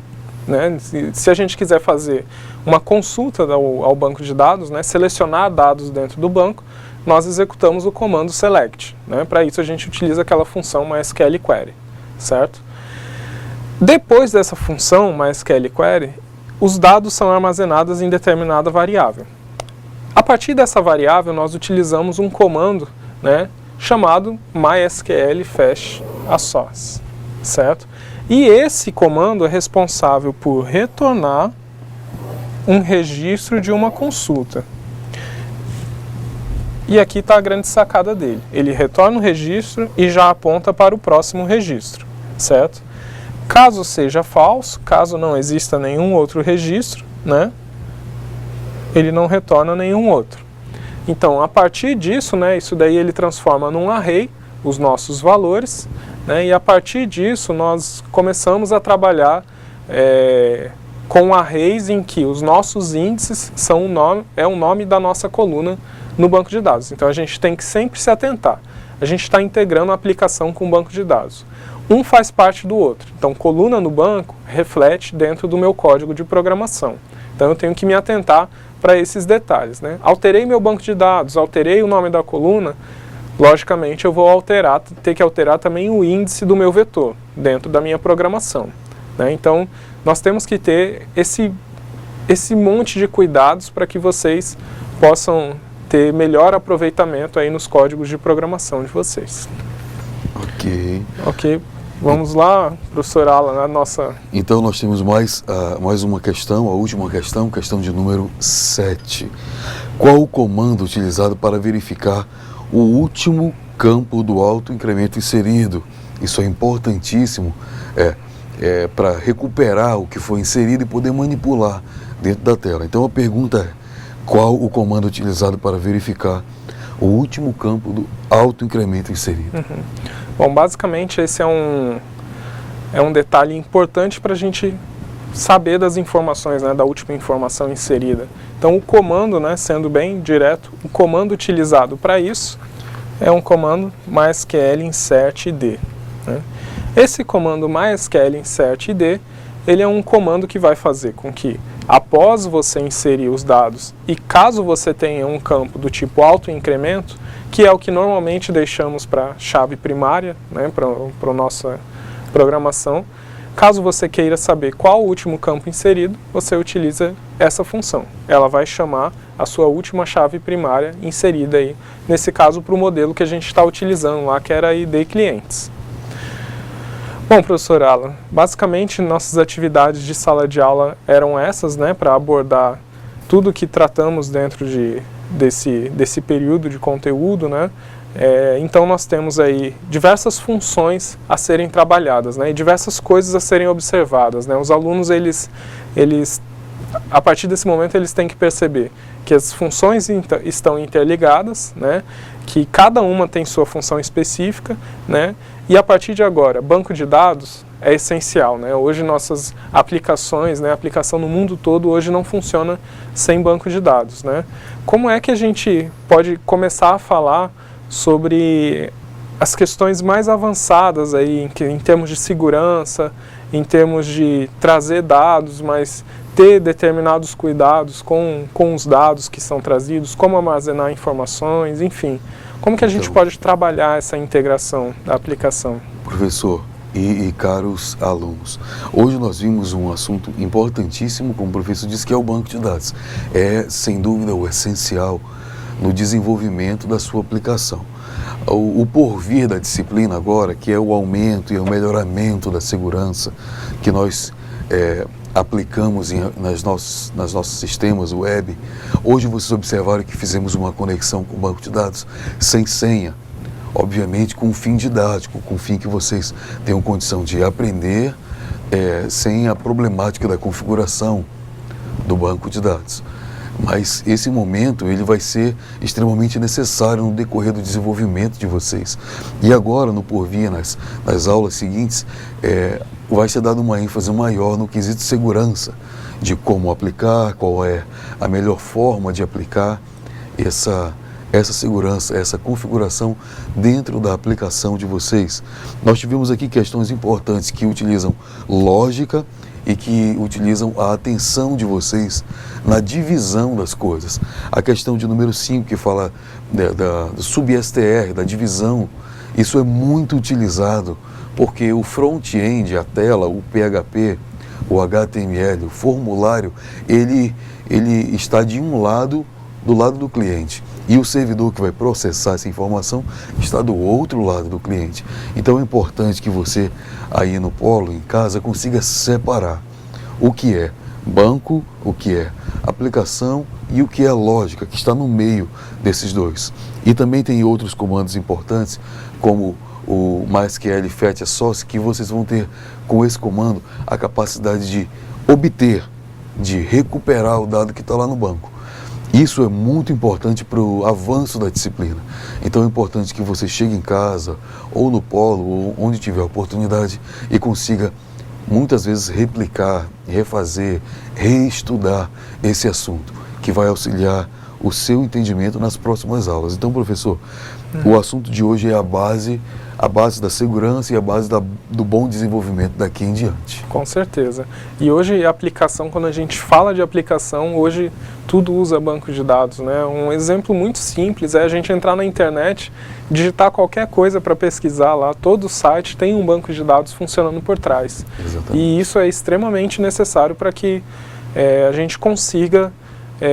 né? Se a gente quiser fazer uma consulta ao banco de dados, né, selecionar dados dentro do banco, nós executamos o comando select, né? Para isso a gente utiliza aquela função MySQL query, certo? Depois dessa função MySQL query, os dados são armazenados em determinada variável. A partir dessa variável, nós utilizamos um comando, né, chamado MySQL fetch a source, certo? E esse comando é responsável por retornar um registro de uma consulta. E aqui está a grande sacada dele. Ele retorna o registro e já aponta para o próximo registro, certo? Caso seja falso, caso não exista nenhum outro registro, né, ele não retorna nenhum outro. Então, a partir disso, né, isso daí ele transforma num array os nossos valores, né, e a partir disso nós começamos a trabalhar com arrays em que os nossos índices são o nome da nossa coluna no banco de dados. Então a gente tem que sempre se atentar. A gente está integrando a aplicação com o banco de dados. Um faz parte do outro. Então, coluna no banco reflete dentro do meu código de programação. Então eu tenho que me atentar para esses detalhes, né? Alterei meu banco de dados, alterei o nome da coluna, logicamente eu vou ter que alterar também o índice do meu vetor dentro da minha programação, né? Então nós temos que ter esse monte de cuidados para que vocês possam ter melhor aproveitamento aí nos códigos de programação de vocês. Ok. Vamos lá, professor Alan, na nossa... Então nós temos mais uma questão, a última questão, questão de número 7. Qual o comando utilizado para verificar o último campo do autoincremento inserido? Isso é importantíssimo para recuperar o que foi inserido e poder manipular dentro da tela. Então a pergunta é, qual o comando utilizado para verificar o último campo do autoincremento inserido? Uhum. Bom, basicamente esse é um detalhe importante para a gente saber das informações, né, da última informação inserida. Então o comando, né, sendo bem direto, o comando utilizado para isso é um comando MySQL insert id, né? Esse comando MySQL insert id, ele é um comando que vai fazer com que, após você inserir os dados, e caso você tenha um campo do tipo autoincremento, que é o que normalmente deixamos para chave primária, né, para a nossa programação, caso você queira saber qual o último campo inserido, você utiliza essa função. Ela vai chamar a sua última chave primária inserida aí, nesse caso para o modelo que a gente está utilizando lá, que era ID clientes. Bom, professor Alan, basicamente nossas atividades de sala de aula eram essas, né, para abordar tudo que tratamos dentro desse período de conteúdo, né? Então nós temos aí diversas funções a serem trabalhadas, né, e diversas coisas a serem observadas, né? Os alunos, eles a partir desse momento, eles têm que perceber que as funções estão interligadas, né, que cada uma tem sua função específica, né, e a partir de agora, banco de dados é essencial, né? Hoje nossas aplicações, né, a aplicação no mundo todo hoje não funciona sem banco de dados, né? Como é que a gente pode começar a falar sobre as questões mais avançadas aí em termos de segurança, em termos de trazer dados, mas ter determinados cuidados com os dados que são trazidos, como armazenar informações, enfim. Como que a gente pode trabalhar essa integração da aplicação? Professor e caros alunos, hoje nós vimos um assunto importantíssimo, como o professor disse, que é o banco de dados. É, sem dúvida, o essencial no desenvolvimento da sua aplicação. O porvir da disciplina agora, que é o aumento e o melhoramento da segurança que nós aplicamos nos nossos sistemas web. Hoje vocês observaram que fizemos uma conexão com o banco de dados sem senha, obviamente com um fim didático, com o fim que vocês tenham condição de aprender sem a problemática da configuração do banco de dados. Mas esse momento ele vai ser extremamente necessário no decorrer do desenvolvimento de vocês. E agora, no porvir, nas aulas seguintes, vai ser dado uma ênfase maior no quesito segurança, de como aplicar, qual é a melhor forma de aplicar essa segurança, essa configuração dentro da aplicação de vocês. Nós tivemos aqui questões importantes que utilizam lógica e que utilizam a atenção de vocês na divisão das coisas. A questão de número 5, que fala do sub-STR, da divisão, isso é muito utilizado, porque o front-end, a tela, o PHP, o HTML, o formulário, ele está de um lado, do lado do cliente. E o servidor que vai processar essa informação está do outro lado do cliente. Então é importante que você, aí no polo, em casa, consiga separar o que é banco, o que é aplicação e o que é lógica, que está no meio desses dois. E também tem outros comandos importantes, como o MySQL Fetch Source, que vocês vão ter com esse comando a capacidade de obter, de recuperar o dado que está lá no banco. Isso é muito importante para o avanço da disciplina. Então é importante que você chegue em casa, ou no polo, ou onde tiver oportunidade, e consiga muitas vezes replicar, refazer, reestudar esse assunto, que vai auxiliar o seu entendimento nas próximas aulas. Então, professor, o assunto de hoje é a base da segurança e a base do bom desenvolvimento daqui em diante. Com certeza. E hoje a aplicação, quando a gente fala de aplicação, hoje tudo usa banco de dados, né? Um exemplo muito simples é a gente entrar na internet, digitar qualquer coisa para pesquisar lá, todo site tem um banco de dados funcionando por trás. Exatamente. E isso é extremamente necessário para que a gente consiga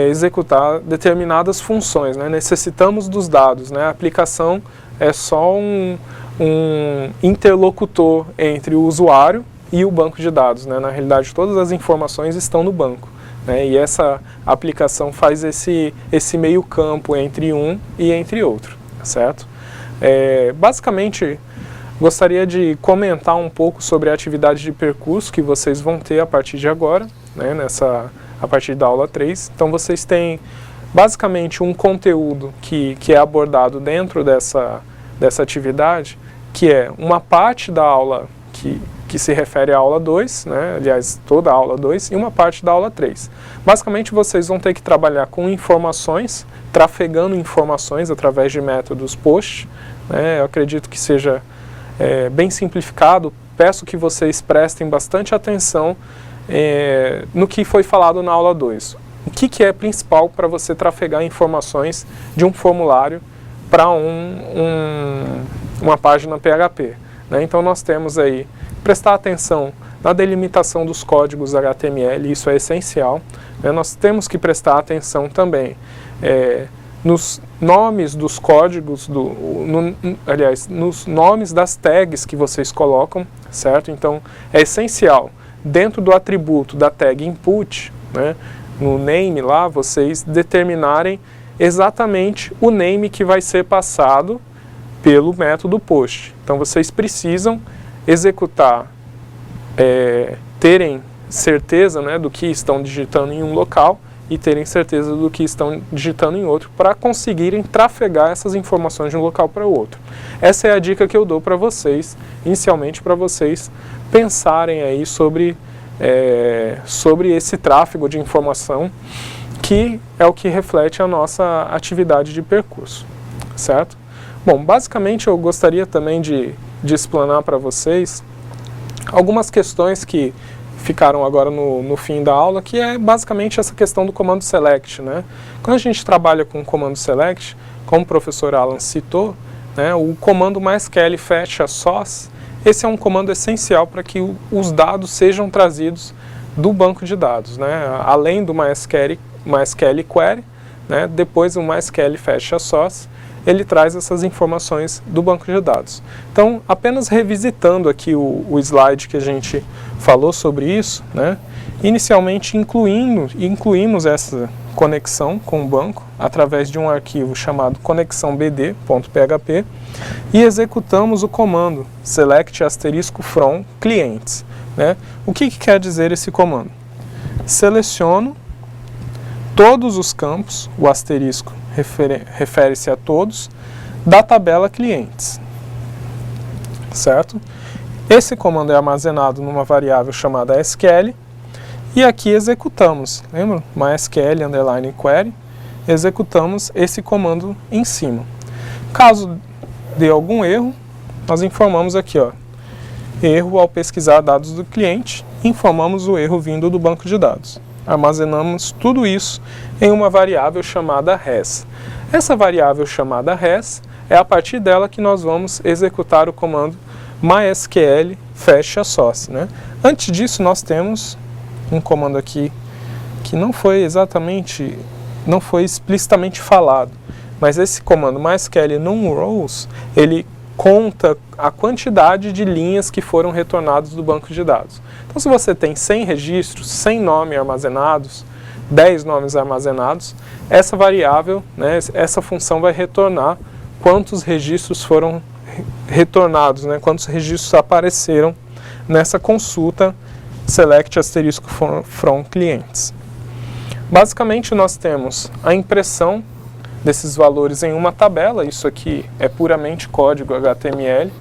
executar determinadas funções, né? Necessitamos dos dados, né? A aplicação é só um interlocutor entre o usuário e o banco de dados, né? Na realidade, todas as informações estão no banco, né? E essa aplicação faz esse meio campo entre um e entre outro, tá certo? Basicamente, gostaria de comentar um pouco sobre a atividade de percurso que vocês vão ter a partir de agora, né? A partir da aula 3. Então, vocês têm basicamente um conteúdo que é abordado dentro dessa atividade, que é uma parte da aula que se refere à aula 2, né? Aliás, toda a aula 2, e uma parte da aula 3. Basicamente, vocês vão ter que trabalhar com informações, trafegando informações através de métodos POST, né? Eu acredito que seja bem simplificado. Peço que vocês prestem bastante atenção no que foi falado na aula 2. O que é principal para você trafegar informações de um formulário para uma página PHP, né? Então nós temos aí, prestar atenção na delimitação dos códigos HTML, isso é essencial, né? Nós temos que prestar atenção também nos nomes dos códigos, aliás, nos nomes das tags que vocês colocam, certo? Então é essencial, dentro do atributo da tag input, né, no name lá, vocês determinarem exatamente o name que vai ser passado pelo método post. Então vocês precisam executar, terem certeza, né, do que estão digitando em um local e terem certeza do que estão digitando em outro, para conseguirem trafegar essas informações de um local para o outro. Essa é a dica que eu dou para vocês, inicialmente, para vocês pensarem aí sobre esse tráfego de informação, que é o que reflete a nossa atividade de percurso, certo? Bom, basicamente eu gostaria também de explanar para vocês algumas questões que ficaram agora no fim da aula, que é basicamente essa questão do comando select, né? Quando a gente trabalha com o comando select, como o professor Alan citou, né, o comando MySQL Fetch Source, esse é um comando essencial para que os dados sejam trazidos do banco de dados, né? Além do MySQL Query, né, depois o MySQL Fetch Source, ele traz essas informações do banco de dados. Então, apenas revisitando aqui o slide que a gente falou sobre isso, né, inicialmente incluímos essa conexão com o banco através de um arquivo chamado conexãobd.php e executamos o comando select *from clients, né? O que quer dizer esse comando? Seleciono todos os campos, o asterisco refere-se a todos, da tabela clientes, certo? Esse comando é armazenado numa variável chamada SQL, e aqui executamos, lembra? MySQL _ query, executamos esse comando em cima. Caso dê algum erro, nós informamos aqui, ó, erro ao pesquisar dados do cliente, informamos o erro vindo do banco de dados. Armazenamos tudo isso em uma variável chamada res. Essa variável chamada res é a partir dela que nós vamos executar o comando MySQL fecha source, né? Antes disso, nós temos um comando aqui que não foi explicitamente falado, mas esse comando MySQL num_rows, ele conta a quantidade de linhas que foram retornadas do banco de dados. Então, se você tem 100 registros, 100 nomes armazenados, 10 nomes armazenados, essa variável, né, essa função vai retornar quantos registros foram retornados, né, quantos registros apareceram nessa consulta select asterisco from clientes. Basicamente, nós temos a impressão desses valores em uma tabela. Isso aqui é puramente código HTML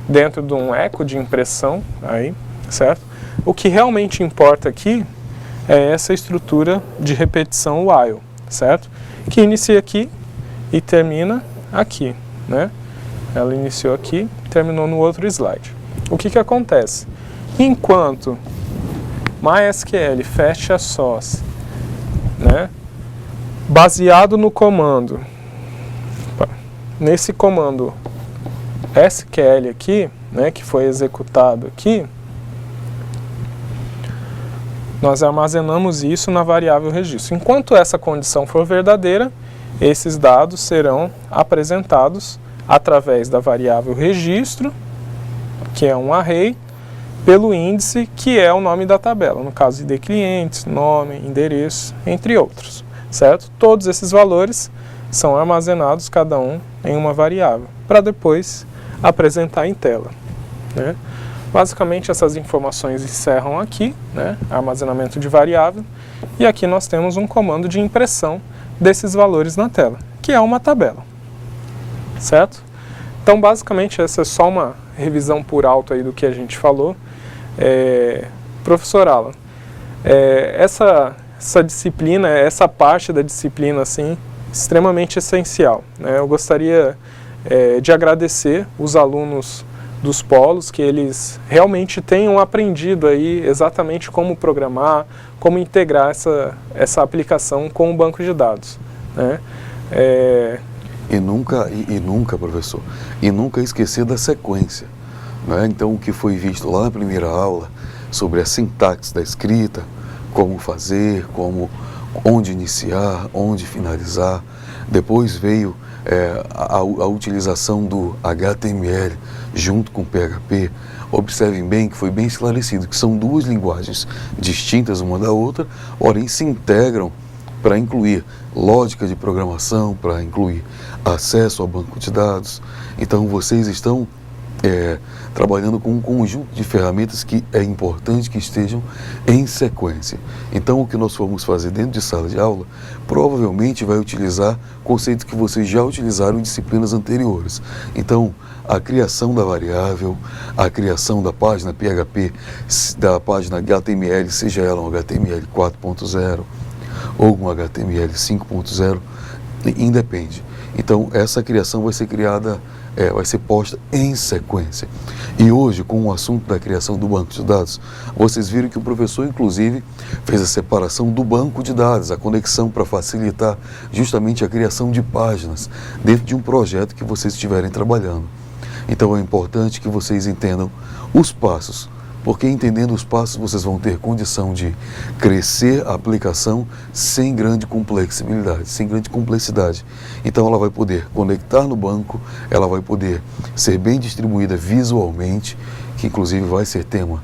dentro de um eco de impressão, aí, certo? O que realmente importa aqui é essa estrutura de repetição while, certo? Que inicia aqui e termina aqui, né? Ela iniciou aqui, terminou no outro slide. O que acontece? Enquanto MySQL fecha source, né, baseado no comando, nesse comando SQL aqui, né, que foi executado aqui, nós armazenamos isso na variável registro. Enquanto essa condição for verdadeira, esses dados serão apresentados através da variável registro, que é um array, pelo índice, que é o nome da tabela, no caso ID clientes, nome, endereço, entre outros, certo? Todos esses valores são armazenados, cada um em uma variável, para depois apresentar em tela, né? Basicamente, essas informações encerram aqui, né, armazenamento de variável, e aqui nós temos um comando de impressão desses valores na tela, que é uma tabela, certo? Então, basicamente, essa é só uma revisão por alto aí do que a gente falou. Professor Alan, essa disciplina, essa parte da disciplina, assim, extremamente essencial, né? Eu gostaria de agradecer os alunos dos polos, que eles realmente tenham aprendido aí exatamente como programar, como integrar essa aplicação com o banco de dados, né? E nunca, professor, esquecer da sequência, né? Então, o que foi visto lá na primeira aula sobre a sintaxe da escrita, como fazer, onde iniciar, onde finalizar, depois veio a utilização do HTML junto com o PHP. Observem bem que foi bem esclarecido que são duas linguagens distintas uma da outra, porém se integram para incluir lógica de programação, para incluir acesso ao banco de dados. Então, vocês estão trabalhando com um conjunto de ferramentas que é importante que estejam em sequência. Então, o que nós formos fazer dentro de sala de aula, provavelmente vai utilizar conceitos que vocês já utilizaram em disciplinas anteriores. Então, a criação da variável, a criação da página PHP, da página HTML, seja ela um HTML 4.0 ou um HTML 5.0, independe. Então, essa criação vai ser criada, vai ser posta em sequência. E hoje, com o assunto da criação do banco de dados, vocês viram que o professor, inclusive, fez a separação do banco de dados, a conexão para facilitar justamente a criação de páginas dentro de um projeto que vocês estiverem trabalhando. Então, é importante que vocês entendam os passos, porque entendendo os passos vocês vão ter condição de crescer a aplicação sem grande complexidade. Então ela vai poder conectar no banco, ela vai poder ser bem distribuída visualmente, que inclusive vai ser tema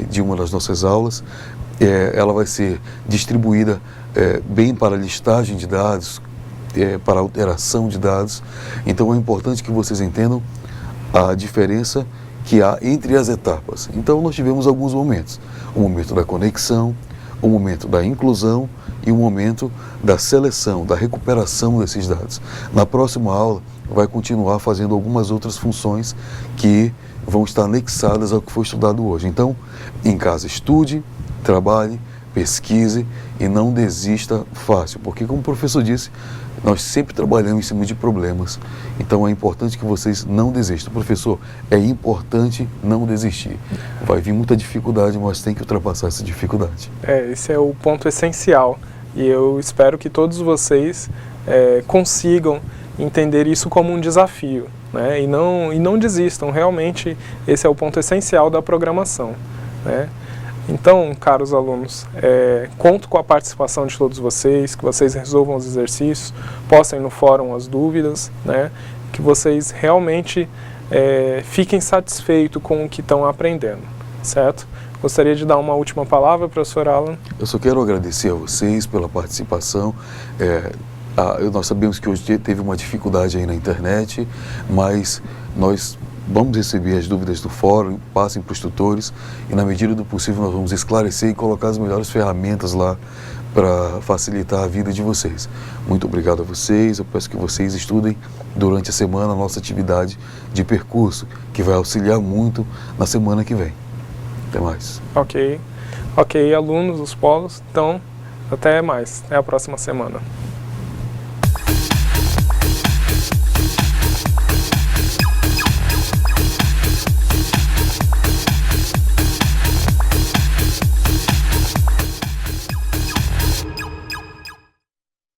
de uma das nossas aulas. Ela vai ser distribuída bem para listagem de dados, para alteração de dados. Então é importante que vocês entendam a diferença que há entre as etapas. Então nós tivemos alguns momentos, o momento da conexão, o momento da inclusão e o momento da seleção, da recuperação desses dados. Na próxima aula, vai continuar fazendo algumas outras funções que vão estar anexadas ao que foi estudado hoje. Então, em casa, estude, trabalhe, pesquise e não desista fácil, porque, como o professor disse, nós sempre trabalhamos em cima de problemas, então é importante que vocês não desistam. Professor, é importante não desistir. Vai vir muita dificuldade, mas tem que ultrapassar essa dificuldade. Esse é o ponto essencial, e eu espero que todos vocês consigam entender isso como um desafio, né? E não desistam. Realmente esse é o ponto essencial da programação, né? Então, caros alunos, conto com a participação de todos vocês, que vocês resolvam os exercícios, postem no fórum as dúvidas, né? Que vocês realmente fiquem satisfeitos com o que estão aprendendo, certo? Gostaria de dar uma última palavra, professor Alan. Eu só quero agradecer a vocês pela participação. Nós sabemos que hoje teve uma dificuldade aí na internet, mas nós vamos receber as dúvidas do fórum, passem para os tutores e, na medida do possível, nós vamos esclarecer e colocar as melhores ferramentas lá para facilitar a vida de vocês. Muito obrigado a vocês. Eu peço que vocês estudem durante a semana a nossa atividade de percurso, que vai auxiliar muito na semana que vem. Até mais. Ok, alunos dos polos, então até mais, até a próxima semana.